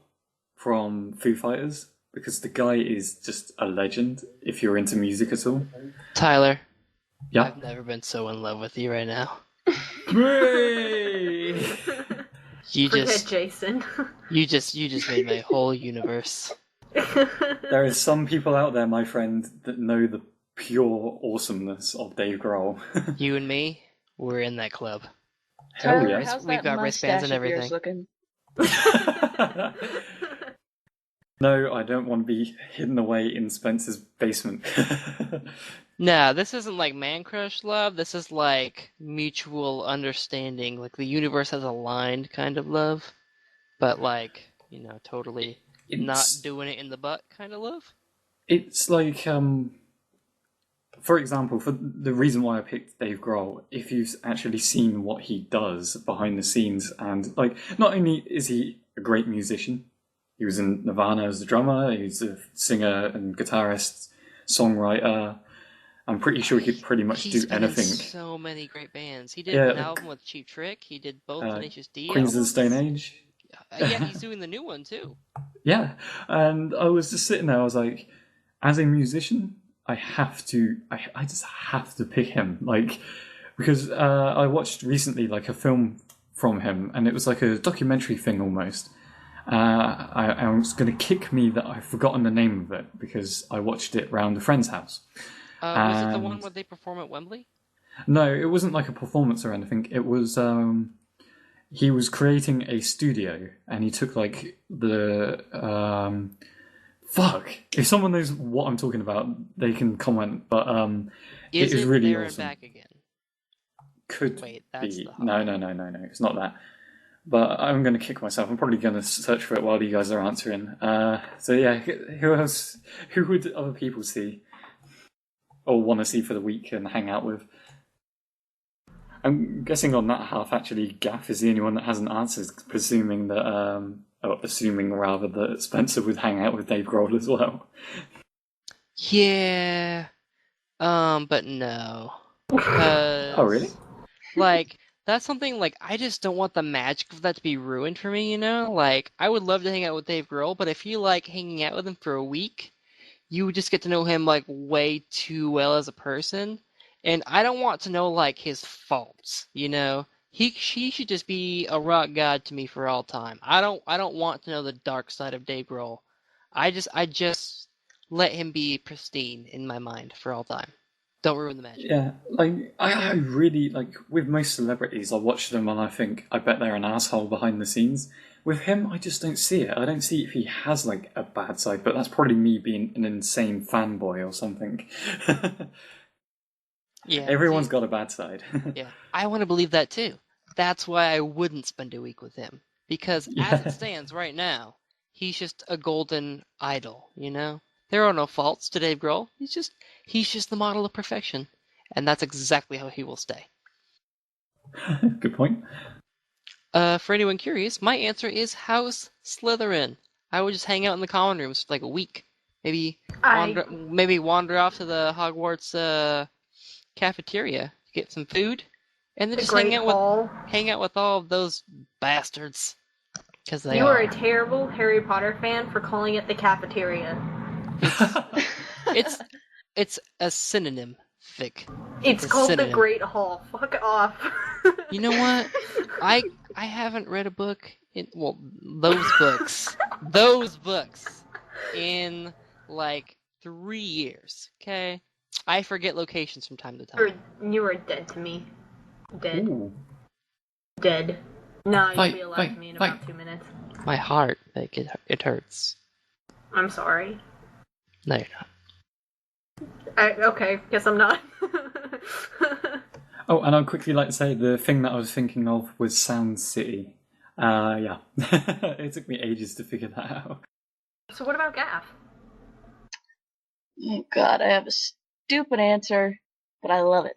from Foo Fighters. Because the guy is just a legend, if you're into music at all. Tyler. Yeah? I've never been so in love with you right now. Hooray! Forget Jason. You just made my whole universe. There is some people out there, my friend, that know the pure awesomeness of Dave Grohl. You and me, we're in that club. Hell Tyler, yeah. how's We've that got wristbands and mustache of yours everything. looking? No, I don't want to be hidden away in Spencer's basement. No, this isn't like man crush love. This is like mutual understanding. Like the universe has aligned kind of love. But like, totally not doing it in the butt kind of love. It's like, for example, for the reason why I picked Dave Grohl, if you've actually seen what he does behind the scenes, and like, not only is he a great musician, he was in Nirvana as the drummer, he's a singer and guitarist, songwriter. I'm pretty sure he could pretty much do anything. He's been in so many great bands. He did an album with Cheap Trick. He did both Tenacious D Queens of the albums. Stone Age. Yeah, he's doing the new one too. Yeah, and I was just sitting there, I was like, as a musician, I just have to pick him. Like, because I watched recently like a film from him, and it was like a documentary thing almost. I was going to kick me that I've forgotten the name of it because I watched it round a friend's house. Was it the one where they perform at Wembley? No, it wasn't like a performance or anything. It was he was creating a studio, and he took like the if someone knows what I'm talking about, they can comment. But Is it was it really There awesome. and Back Again? Could Wait, that's be. the No, it's not that. But I'm going to kick myself. I'm probably going to search for it while you guys are answering. So yeah, who else? Who would other people see or want to see for the week and hang out with? I'm guessing on that half, actually, Gaff is the only one that hasn't answered, assuming rather that Spencer would hang out with Dave Grohl as well. Yeah. But no. Oh, really? Like, that's something, like, I just don't want the magic of that to be ruined for me, Like, I would love to hang out with Dave Grohl, but if you like hanging out with him for a week, you would just get to know him, like, way too well as a person. And I don't want to know, like, his faults, He should just be a rock god to me for all time. I don't want to know the dark side of Dave Grohl. I just let him be pristine in my mind for all time. Don't ruin the magic. Yeah, like, I really, like, with most celebrities, I watch them and I think, I bet they're an asshole behind the scenes. With him, I just don't see it. I don't see if he has, like, a bad side, but that's probably me being an insane fanboy or something. Yeah, Everyone's got a bad side. Yeah, I want to believe that too. That's why I wouldn't spend a week with him. Because as it stands right now, he's just a golden idol, There are no faults to Dave Grohl. He's just the model of perfection. And that's exactly how he will stay. Good point. For anyone curious, my answer is House Slytherin. I would just hang out in the common rooms for like a week. Maybe wander off to the Hogwarts cafeteria to get some food. And then just hang out with all of those bastards. Because they You are a are. terrible Harry Potter fan for calling it the cafeteria. It's a synonym, Vic. It's a called synonym. the Great Hall. Fuck off. You know what? I haven't read a book those books in like 3 years. Okay, I forget locations from time to time. You are dead to me. Dead. Ooh. Dead. No, you'll be alive Fight, to me in fight. about 2 minutes. My heart, like it hurts. I'm sorry. No, you're not. Okay, guess I'm not. Oh, and I'd quickly like to say the thing that I was thinking of was Sound City. Yeah. It took me ages to figure that out. So what about Gaff? Oh God, I have a stupid answer, but I love it.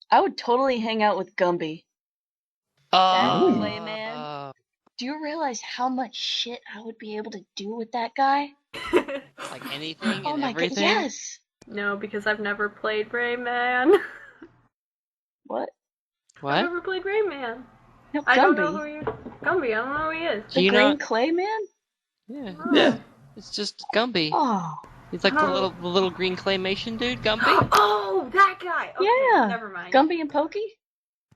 I would totally hang out with Gumby. Oh, Clayman. Do you realize how much shit I would be able to do with that guy? like anything Oh and my everything. God, yes. No, because I've never played Rayman. What? I've What? never played Rayman. No, I don't know Gumby. who he is. Gumby, I don't know who he is. Do The you green not? clay man? Yeah, Oh. Yeah. it's just Gumby. Oh, He's like the Oh. little green claymation dude, Gumby. Oh, that guy! Okay, yeah. never mind. Gumby and Pokey?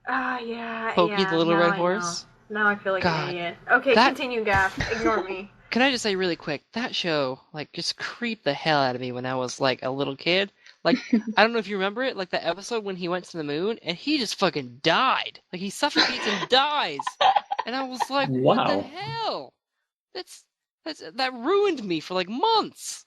Ah, yeah, Pokey yeah. the little now red I horse. know. Now I feel like God, an idiot. Okay, that- continue, Gaff. Ignore me. Can I just say really quick, that show like just creeped the hell out of me when I was like a little kid. Like I don't know if you remember it, like the episode when he went to the moon and he just fucking died. Like he suffocates and dies. And I was like, what the Wow. hell? That ruined me for like months.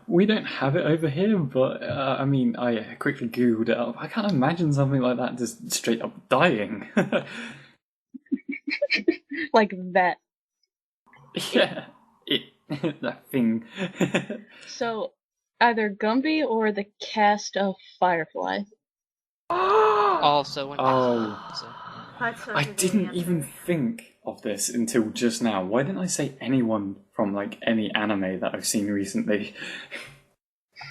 We don't have it over here, but I mean, I quickly Googled it up. I can't imagine something like that just straight up dying. Like that. Yeah. That thing. So, either Gumby or the cast of Firefly. Also, That's such I a good didn't answer. even think of this until just now. Why didn't I say anyone from like any anime that I've seen recently?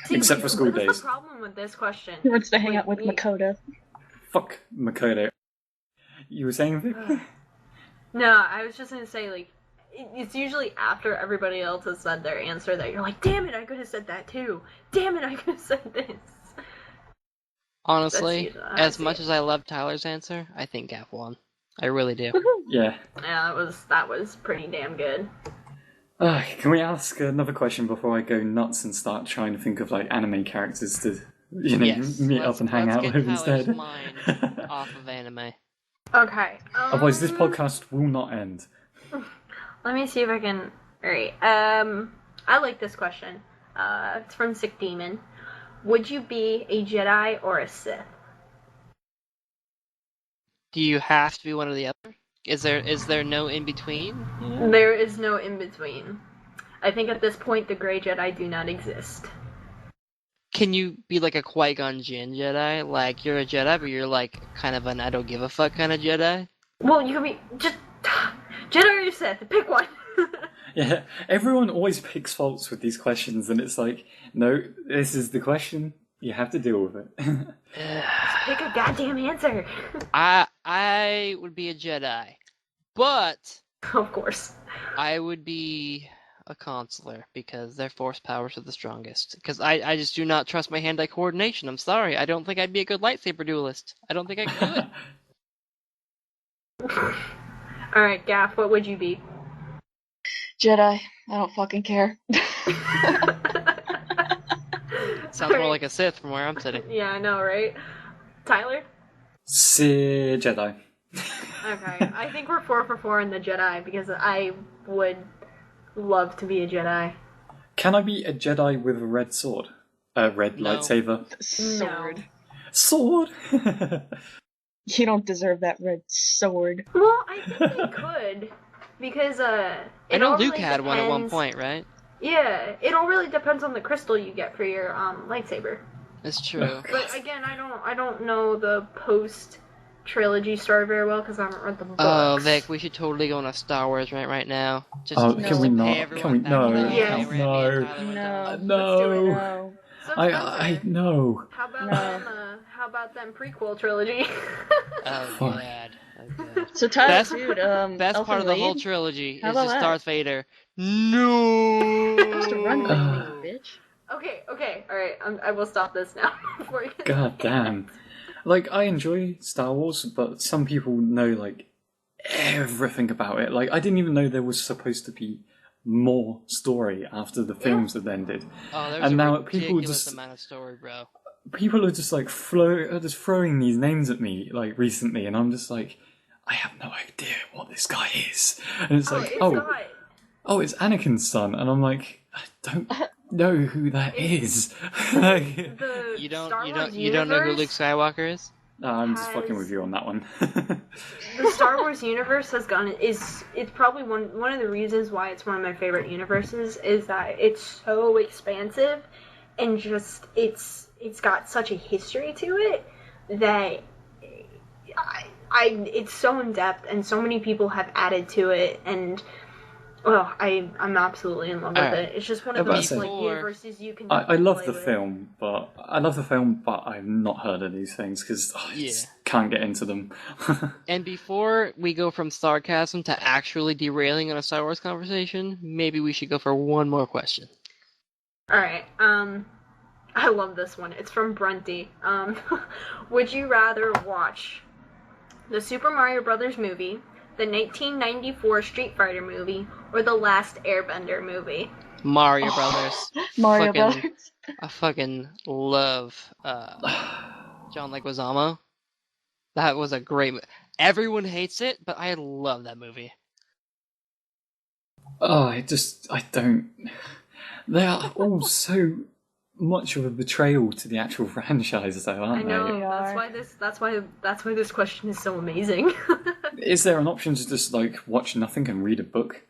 See, Except for School what's Days. the problem with this question? He wants to hang Wait, out with wait. Makoto. Fuck Makoto. You were saying, Vic? No, I was just gonna say, like, it's usually after everybody else has said their answer that you're like, damn it, I could have said that too. Damn it, I could have said this. honestly, That's usually- as much as I love Tyler's answer, I think Gaff won. I really do. Yeah. Yeah, that was pretty damn good. Can we ask another question before I go nuts and start trying to think of like anime characters to, Yes, meet up and hang let's out get with Tyler's instead? mind off of anime. Okay. Otherwise, this podcast will not end. Let me see if I can. Alright. I like this question. It's from SickDemon. Would you be a Jedi or a Sith? Do you have to be one or the other? Is there no in between? There is no in between. I think at this point the Grey Jedi do not exist. Can you be like a Qui-Gon Jinn Jedi? Like you're a Jedi, but you're like kind of an I don't give a fuck kind of Jedi? Well, you can be just Jedi or Sith. Pick one. Yeah, everyone always picks faults with these questions, and it's like, no, this is the question. You have to deal with it. Pick a goddamn answer. I would be a Jedi, but Of course. I would be a consular because their force powers are the strongest. Because I just do not trust my hand-eye coordination. I'm sorry. I don't think I'd be a good lightsaber duelist. I don't think I could do it. Alright, Gaff, what would you be? Jedi. I don't fucking care. Sounds more like a Sith from where I'm sitting. Yeah, I know, right? Tyler? Jedi. Okay, I think we're 4 for 4 in the Jedi because I would love to be a Jedi. Can I be a Jedi with a red sword? A red No. lightsaber? Sword. Sword? You don't deserve that red sword. Well, I think they could because I it know all Luke really had one at one depends- point, right? Yeah, it all really depends on the crystal you get for your lightsaber. That's true. But again, I don't know the post trilogy story very well because I haven't read the books. Oh, Vic, we should totally go on a Star Wars right now. Just Oh, No. can we to not? pay Can everyone we? back No. in the Yeah. day where me and No. Tyler went No. down. No. So I Spencer, know. how about No. about them prequel trilogy? Oh god. Oh god. So Tyler, That's- dude, That's Elfin part of the whole Lied? trilogy. How Is about just that? Darth Vader. No. Supposed to run with me, bitch. Okay, alright, I will stop this now before you God damn. Like, I enjoy Star Wars, but some people know, like, everything about it. Like, I didn't even know there was supposed to be more story after the films had ended. Oh, there's And a now ridiculous people just- amount of story, bro. People are just, like, just throwing these names at me, like, recently, and I'm just like, I have no idea what this guy is. And it's like, it's Anakin's son. And I'm like, I don't know who that is. Like, The You Star Wars don't know who Luke universe- Skywalker is? no, I'm just has- fucking with you on that one. The Star Wars universe has gone it's probably one of the reasons why it's one of my favorite universes is that it's so expansive and just it's got such a history to it that it's so in depth and so many people have added to it and I'm absolutely in love with it. It's just one of Yeah, but those like before- universes you can. I love play the with. film, but I've not heard of these things because I just can't get into them. And before we go from sarcasm to actually derailing on a Star Wars conversation, maybe we should go for one more question. All right. I love this one. It's from Brunty. Would you rather watch the Super Mario Brothers movie, the 1994 Street Fighter movie, or the Last Airbender movie? Mario Brothers. Mario Fucking- Brothers. I fucking love John Leguizamo. That was a great. Everyone hates it, but I love that movie. Oh, I don't. They are all so much of a betrayal to the actual franchise, though, I aren't know. They That's are. why this question is so amazing. they? Is there an option to just like watch nothing and read a book?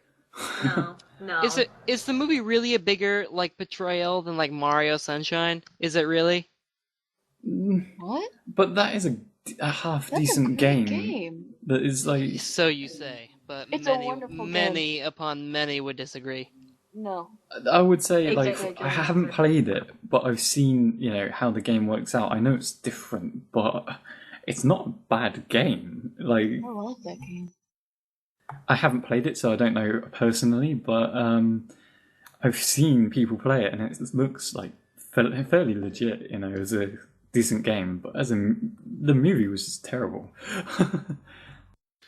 No. Is the movie really a bigger like betrayal than like Mario Sunshine? Is it really? What? But that is a half That's decent a great game. that is like. So you say, but It's a wonderful many upon many would disagree. No. I would say, Exactly, like, John, I haven't answer. played it, but I've seen, how the game works out. I know it's different, but it's not a bad game. Like, I love that game. I haven't played it, so I don't know personally, but I've seen people play it, and it looks like fairly legit, as a decent game, but the movie was just terrible.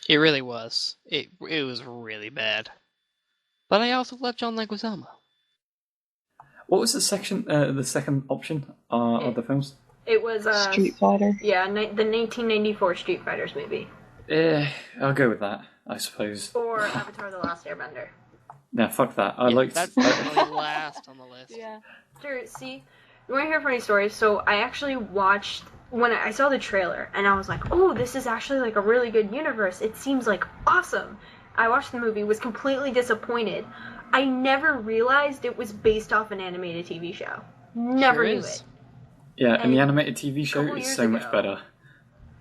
It really was. It was really bad. But I also love John Leguizamo. What was the second option of the films? It was Street Fighter. Yeah, the 1994 Street Fighters movie, I'll go with that, I suppose. or Avatar: The Last Airbender. Yeah, fuck that. That's definitely last on the list. Yeah. Dude, see, you want to hear a funny story? So I actually watched when I saw the trailer, and I was like, "Oh, this is actually like a really good universe. It seems like awesome." I watched the movie, was completely disappointed. I never realized it was based off an animated TV show. Never Sure knew is. it. Yeah, and the And animated TV show couple is years so much ago- better.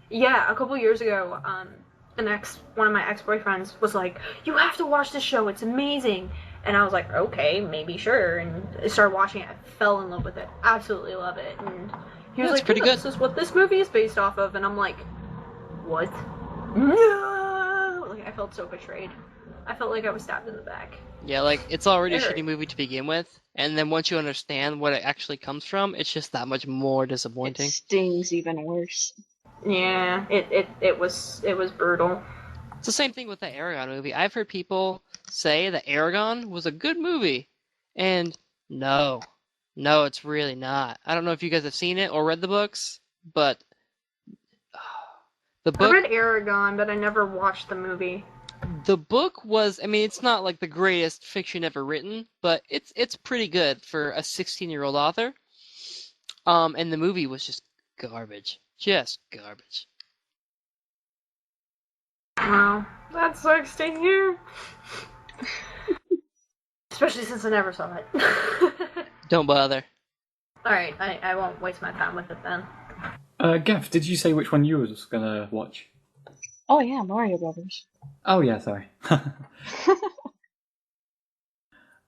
Yeah, a couple years ago, one of my ex-boyfriends was like, "You have to watch this show. It's amazing." And I was like, "Okay, maybe, sure." And I started watching it. I fell in love with it. Absolutely love it. And he was That's like, pretty "Yeah, good. This is what this movie is based off of." And I'm like, "What? No!" Like, I felt so betrayed. I felt like I was stabbed in the back. Yeah, like it's already a Eric. shitty movie to begin with, and then once you understand what it actually comes from, it's just that much more It disappointing. stings even worse. Yeah, it was brutal. It's the same thing with the Aragon movie. I've heard people say that Aragon was a good movie, and no, it's really not. I don't know if you guys have seen it or read the books, but the I book read Aragon, but I never watched the movie. the book was, I mean, it's not like the greatest fiction ever written, but it's pretty good for a 16-year-old author. And the movie was just garbage. Just garbage. Wow, that sucks to hear. Especially since I never saw it. Don't bother. Alright, I won't waste my time with it then. Gaff, did you say which one you was gonna watch? Oh yeah, Mario Brothers. Oh yeah, sorry.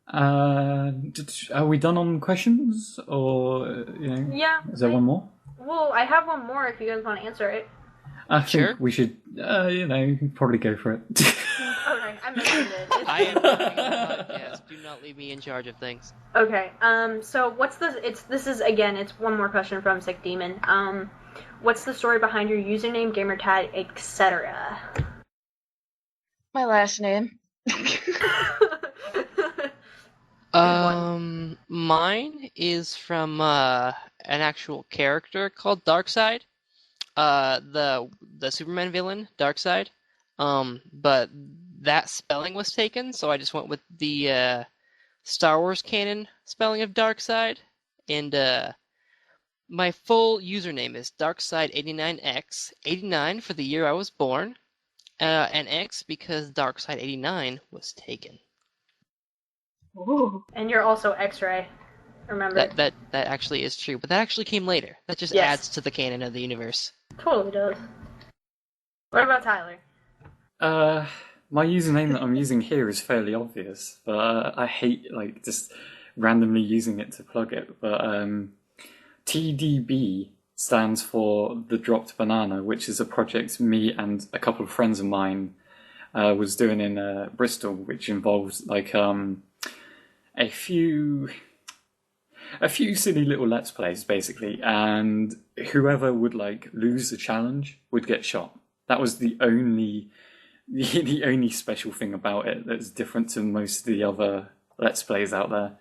Are we done on questions, or Yeah. is there one more? Well, I have one more if you guys want to answer it. I think Sure. we should, probably go for it. Okay, I mentioned it. I am running a podcast. Do not leave me in charge of things. Okay, so what's it's one more question from SickDemon. What's the story behind your username, gamertag, etc.? My last name. Mine is from an actual character called Darkseid. The Superman villain, Darkseid. But that spelling was taken, so I just went with the Star Wars canon spelling of Darkseid. And my full username is Darkseid89X, 89 for the year I was born, and X because Darkseid89 was taken. Ooh. And you're also X-Ray. Remember? That actually is true, but that actually came later. That just Yes. adds to the canon of the universe. Totally does. What about Tyler? My username that I'm using here is fairly obvious, but I hate just randomly using it to plug it. But TDB stands for The Dropped Banana, which is a project me and a couple of friends of mine was doing in Bristol, which involves a few silly little let's plays basically, and whoever would lose the challenge would get shot. That was the only special thing about it that's different to most of the other let's plays out there.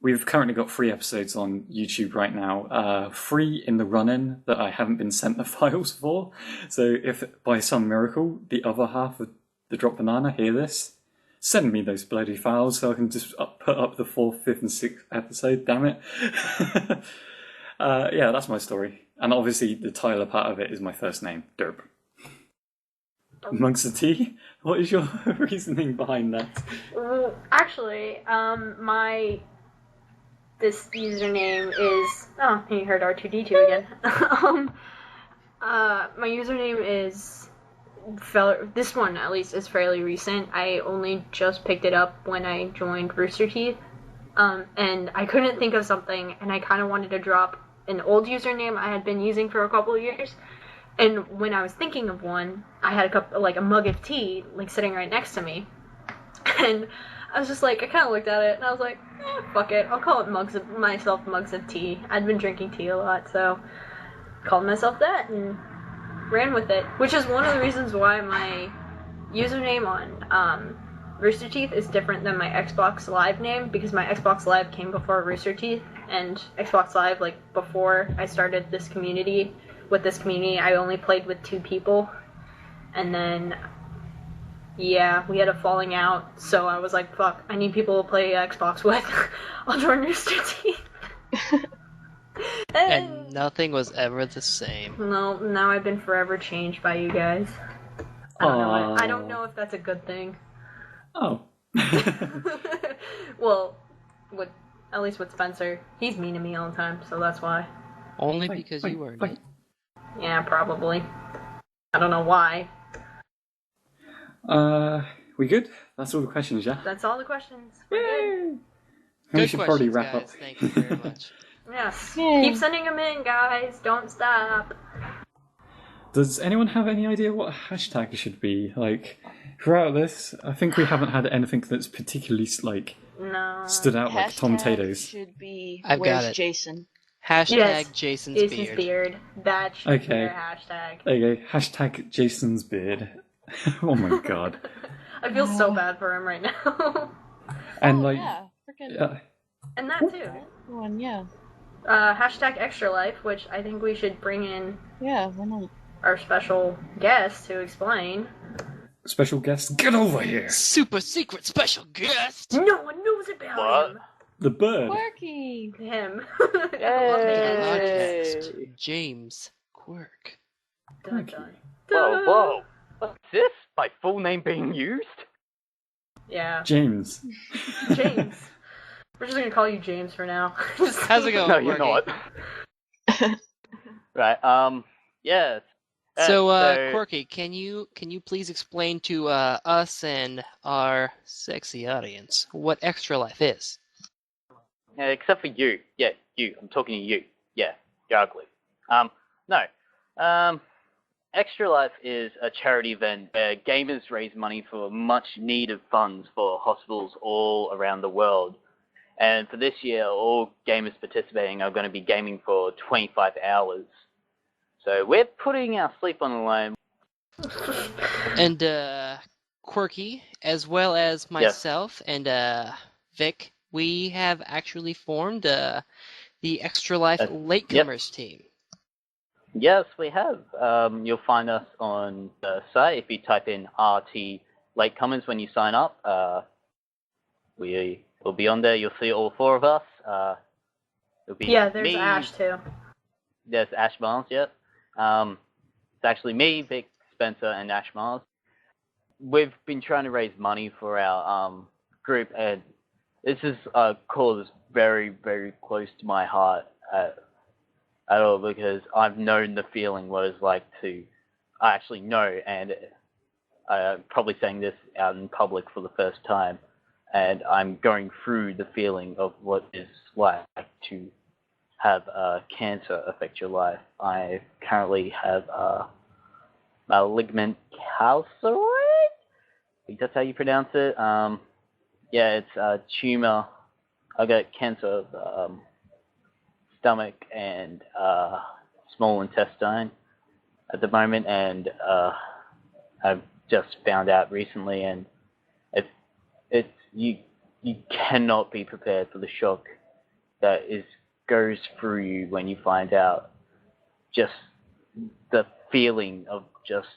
We've currently got 3 episodes on YouTube right now, 3 in the run-in that I haven't been sent the files for. So if by some miracle the other half of the Drop Banana hear this, send me those bloody files so I can just put up the 4th, 5th and 6th episode, damn it. Yeah, that's my story. And obviously the Tyler part of it is my first name, Derp. Amongst the tea, what is your reasoning behind that? Well, actually, this username is... Oh, you heard R2D2 again. My username is... This one, at least, is fairly recent. I only just picked it up when I joined RoosterTeeth. And I couldn't think of something, and I kind of wanted to drop an old username I had been using for a couple of years. And when I was thinking of one, I had a mug of tea, sitting right next to me. And I was just I kind of looked at it, and I was like, fuck it, I'll call it mugs of tea. I'd been drinking tea a lot, so called myself that, and ran with it. Which is one of the reasons why my username on RoosterTeeth is different than my Xbox Live name, because my Xbox Live came before RoosterTeeth, and Xbox Live, before I started this community, I only played with 2 people, and then, yeah, we had a falling out, so I was like, fuck, I need people to play Xbox with. I'll join RoosterTeeth. And nothing was ever the same. No, now I've been forever changed by you guys. I don't know if that's a good thing. Oh. Well, at least with Spencer, he's mean to me all the time, so that's why. Only because you earned it. Yeah, probably. I don't know why. We good? That's all the questions, yeah? That's all the questions. We're good. We should probably wrap guys. up. Thank you very much. Yes. Yay. Keep sending them in, guys. Don't stop. Does anyone have any idea what a hashtag should be? Throughout this, I think we haven't had anything that's particularly, No. stood out like Tom Hashtag Taters. should be, I've got where's it. Jason? Hashtag Yes. Jason's beard. That should be Okay. your hashtag. There you go. Hashtag Jason's beard. Oh my god. I feel so bad for him right now. And Yeah, freaking And that too. one, yeah. Hashtag extra life, which I think we should bring in Yeah, why not? our special guest to explain. special guest, get over here. Super secret special guest! No one knows about What? The bird. Quirky! him. Podcast. James Quirk. Dun, dun, Whoa, whoa. What's this? My full name being used? Yeah, James. James. We're just gonna call you James for now. How's it going, No, you're Quirky? not. Right, yes. So, Quirky, can you please explain to us and our sexy audience what Extra Life is? Except for you. Yeah, you. I'm talking to you. Yeah, you're ugly. No. Extra Life is a charity event where gamers raise money for much needed funds for hospitals all around the world. And for this year, all gamers participating are going to be gaming for 25 hours. So we're putting our sleep on the line. And Quirky, as well as myself and Vic, we have actually formed the Extra Life Latecomers team. Yes, we have. You'll find us on the site if you type in RT Latecomers when you sign up. We will be on there. You'll see all four of us. It'll be there's me, Ash too. There's Ash Miles, yep. It's actually me, Vic, Spencer, and Ash Miles. We've been trying to raise money for our group, and this is a cause very, very close to my heart at all, because I've known the feeling what it's like to... I actually know, and I'm probably saying this out in public for the first time, and I'm going through the feeling of what it's like to have cancer affect your life. I currently have malignant calcium. I think that's how you pronounce it. It's a tumor. I got cancer of stomach and small intestine at the moment, and I've just found out recently, and you cannot be prepared for the shock that goes through you when you find out. Just the feeling of just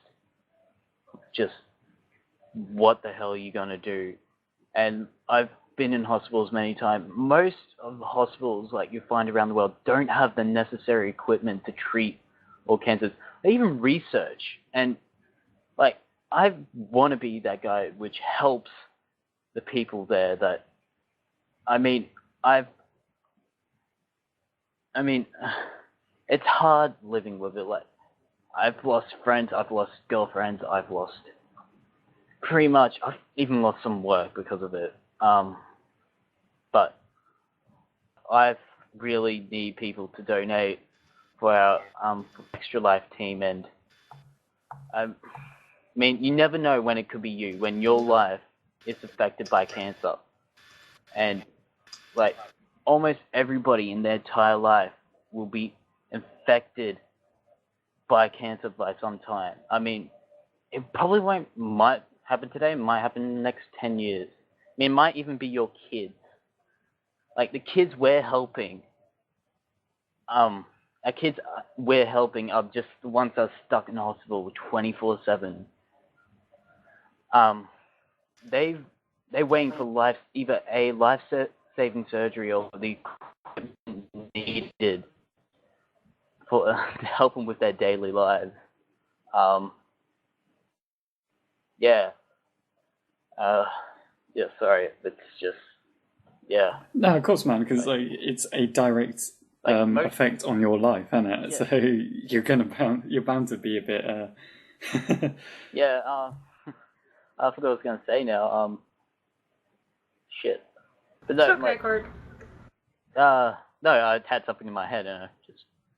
what the hell are you gonna do? And I've been in hospitals many times. Most of the hospitals like you find around the world don't have the necessary equipment to treat all cancers, or even research. And like, I want to be that guy which helps the people there. That it's hard living with it. Like, I've lost friends, I've lost girlfriends, I've even lost some work because of it. But I really need people to donate for our Extra Life team, and you never know when it could be you, when your life is affected by cancer. And like, almost everybody in their entire life will be infected by cancer by some time. It probably might happen today, it might happen in the next 10 years. It might even be your kids. Like, the kids we're helping, our kids we're helping are just the ones that are stuck in the hospital 24/7. They're waiting for either a life-saving surgery or the equipment needed to help them with their daily lives. Sorry, it's just, No, of course, man, because it's a direct effect on your life, isn't it? Yeah. So you're bound to be a bit. I forgot what I was gonna say now. Shit. But It's okay, Cord. no, I had something in my head and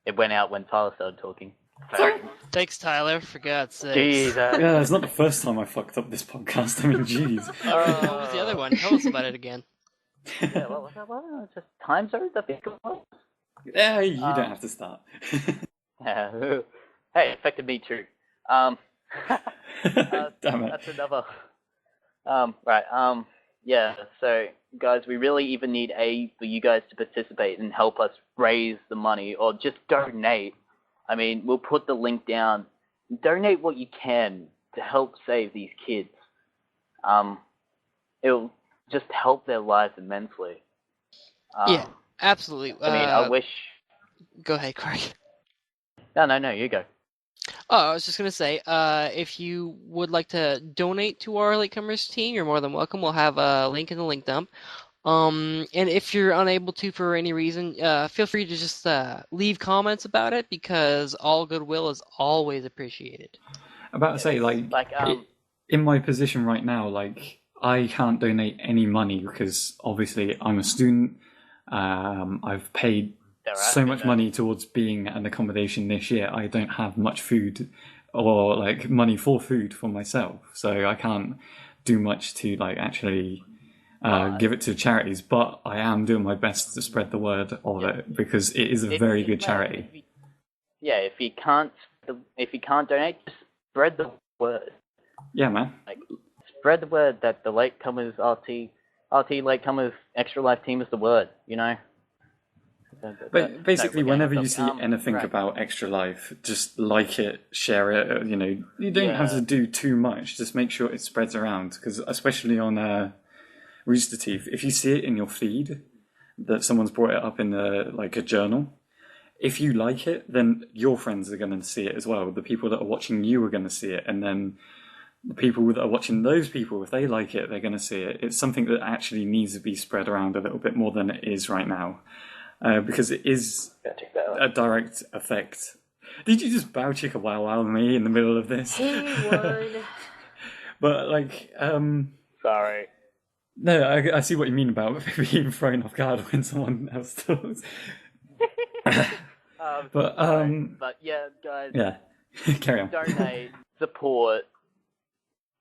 it went out when Tyler started talking. Thanks, Tyler, for God's sake. Jeez. Yeah, it's not the first time I fucked up this podcast. Jeez. What was the other one? Tell us about it again. Yeah, what was that one? It's just time zones, I think it was. Yeah, you don't have to start. Yeah. Hey, it affected me too. Damn it. That's another. Right. Yeah. So, guys, we really even need for you guys to participate and help us raise the money, or just donate. We'll put the link down. Donate what you can to help save these kids. It'll just help their lives immensely. Yeah, absolutely. I wish... Go ahead, Craig. No, you go. Oh, I was just going to say, if you would like to donate to our Latecomers team, you're more than welcome. We'll have a link in the link dump. And if you're unable to for any reason, feel free to just leave comments about it, because all goodwill is always appreciated. About to say, in my position right now, I can't donate any money because obviously I'm a student. I've paid so much money towards being an accommodation this year. I don't have much food or like money for food for myself, so I can't do much to like actually give it to charities. But I am doing my best to spread the word of it because it is a very good charity. If you can't donate, just spread the word. Yeah, man. Like, spread the word that the Latecomers RT Latecomers Extra Life team is the word. You know. But basically, whenever you see anything right. about Extra Life, just like it, share it. You know, you don't have to do too much. Just make sure it spreads around, because especially on RoosterTeeth, if you see it in your feed that someone's brought it up in like a journal, if you like it, then your friends are going to see it as well. The people that are watching you are going to see it, and then the people that are watching those people, if they like it, they're going to see it. It's something that actually needs to be spread around a little bit more than it is right now. Because it is a direct effect. Did you just bow chicka wow wow me in the middle of this? He would. But like, sorry. No, I see what you mean about being thrown off guard when someone else talks. But yeah, guys. Yeah, carry on. Donate, support,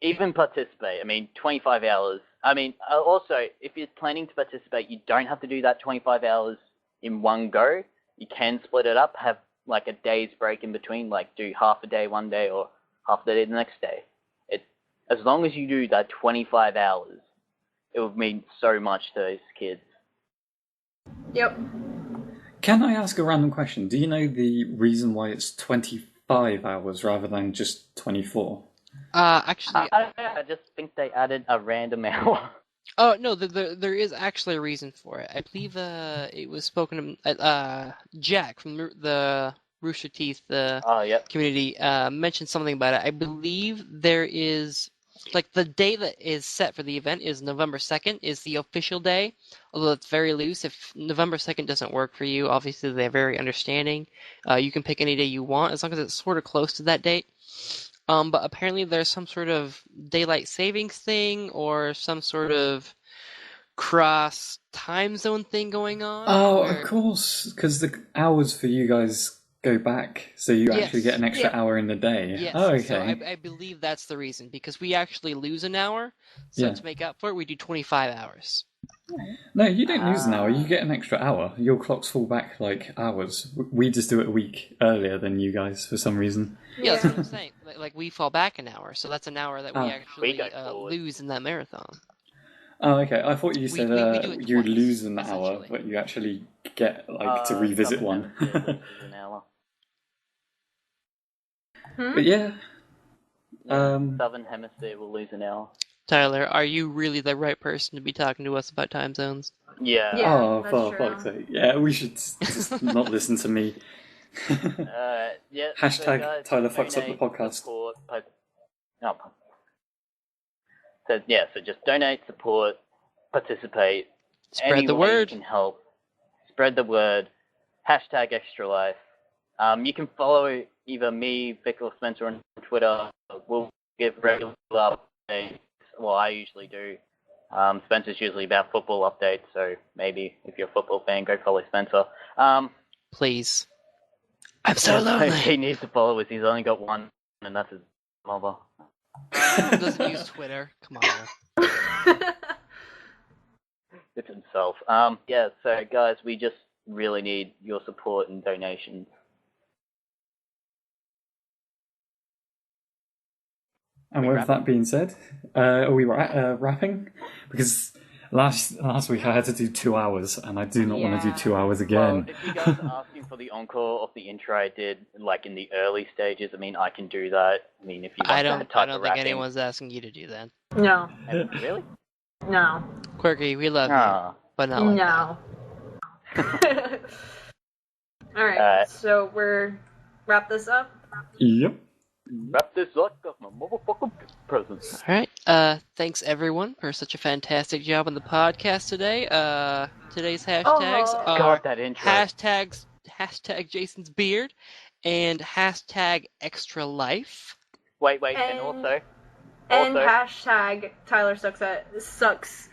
even participate. I mean, 25 hours. I mean, also, if you're planning to participate, you don't have to do that 25 hours in one go. You can split it up, have like a day's break in between, like do half a day one day or half a day the next day. As long as you do that 25 hours, it would mean so much to those kids. Yep. Can I ask a random question? Do you know the reason why it's 25 hours rather than just 24? Actually, I don't know. I just think they added a random hour. Oh no, there is actually a reason for it. I believe it was spoken to Jack from the RoosterTeeth community mentioned something about it. I believe there is like the day that is set for the event is November 2nd is the official day, although it's very loose. If November 2nd doesn't work for you, obviously they're very understanding. You can pick any day you want as long as it's sort of close to that date. But apparently there's some sort of daylight savings thing or some sort of cross time zone thing going on. Oh, of course, because the hours for you guys go back, so you actually get an extra hour in the day. Yes. Oh, okay. So I believe that's the reason, because we actually lose an hour, so to make up for it, we do 25 hours. No, you don't lose an hour, you get an extra hour. Your clocks fall back like hours. We just do it a week earlier than you guys for some reason. Yeah, that's what I'm saying. Like we fall back an hour, so that's an hour that we actually lose in that marathon. Oh, okay. I thought you said you twice, lose an hour, but you actually get to revisit one. But yeah. Southern Hemisphere will lose an hour. Tyler, are you really the right person to be talking to us about time zones? Yeah. Oh, for fuck's sake. Yeah, we should just not listen to me. Hashtag so guys, Tyler fucks up the podcast. So just donate, support, participate. Spread the word. You can help. Spread the word. Hashtag Extra Life. You can follow either me, Vic, or Spencer on Twitter. We'll give regular updates. Well, I usually do. Spencer's usually about football updates, so maybe if you're a football fan, go follow Spencer. Please. I'm so lonely. He needs to follow us. He's only got one, and that's his mother. Doesn't use Twitter. Come on. It's himself. So guys, we just really need your support and donations. And with that being said, are we wrapping? Because last week I had to do 2 hours, and I do not want to do 2 hours again. Well, if you guys are asking for the encore of the intro I did, like in the early stages, I mean, I can do that. I mean, if you want I don't think rapping, anyone's asking you to do that. No. Really? No. Quirky, we love you, but not like that. Alright, so we're wrap this up? Yep. Wrap this up, got my motherfucking presents. Alright, thanks everyone for such a fantastic job on the podcast today. Today's hashtags are God, that intro. hashtag Jason's beard and hashtag extra life. Wait, and also hashtag Tyler sucks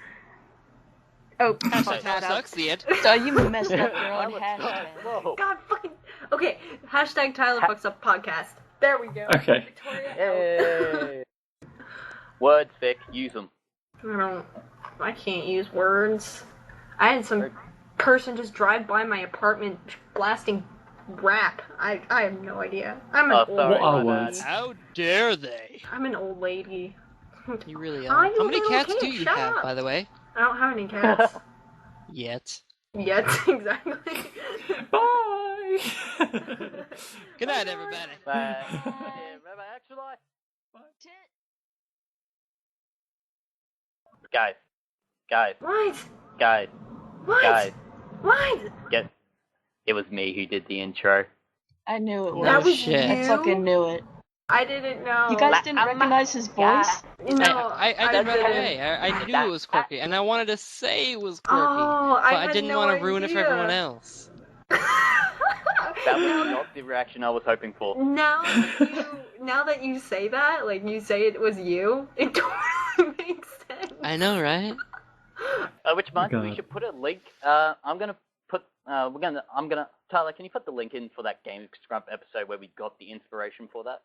Oh, Hashtag fuck that up. sucks, the end. So you messed up your own That was hashtag. slow. God fucking. Okay, hashtag Tyler fucks up podcast. There we go. Okay. Victoria out. Yay! Words, Vic. Use them. I can't use words. I had some person just drive by my apartment blasting rap. I have no idea. I'm an old sorry, What are lady. words? How dare they? I'm an old lady. You really Are are. you How many little cats kid? do you Shut have, up. by the way? I don't have any cats. Yet. Yet, exactly. Bye! Good night, everybody. Bye. Remember Actual Life? Guys. What? Guys. What? What? It was me who did the intro. I knew it was. That was shit. I you? fucking knew it. I didn't know. You guys didn't recognize his voice? No, I did right didn't. away. I knew it was quirky, and I wanted to say it was quirky, Oh, but I I had didn't no want to ruin it for idea. everyone else. That was not the reaction I was hoping for. Now that you say that, like you say it was you, it totally makes sense. I know, right? Which reminds me, we God. should put a link. Tyler, can you put the link in for that Game Scrump episode where we got the inspiration for that?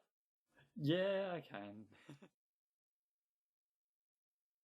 Yeah, I can.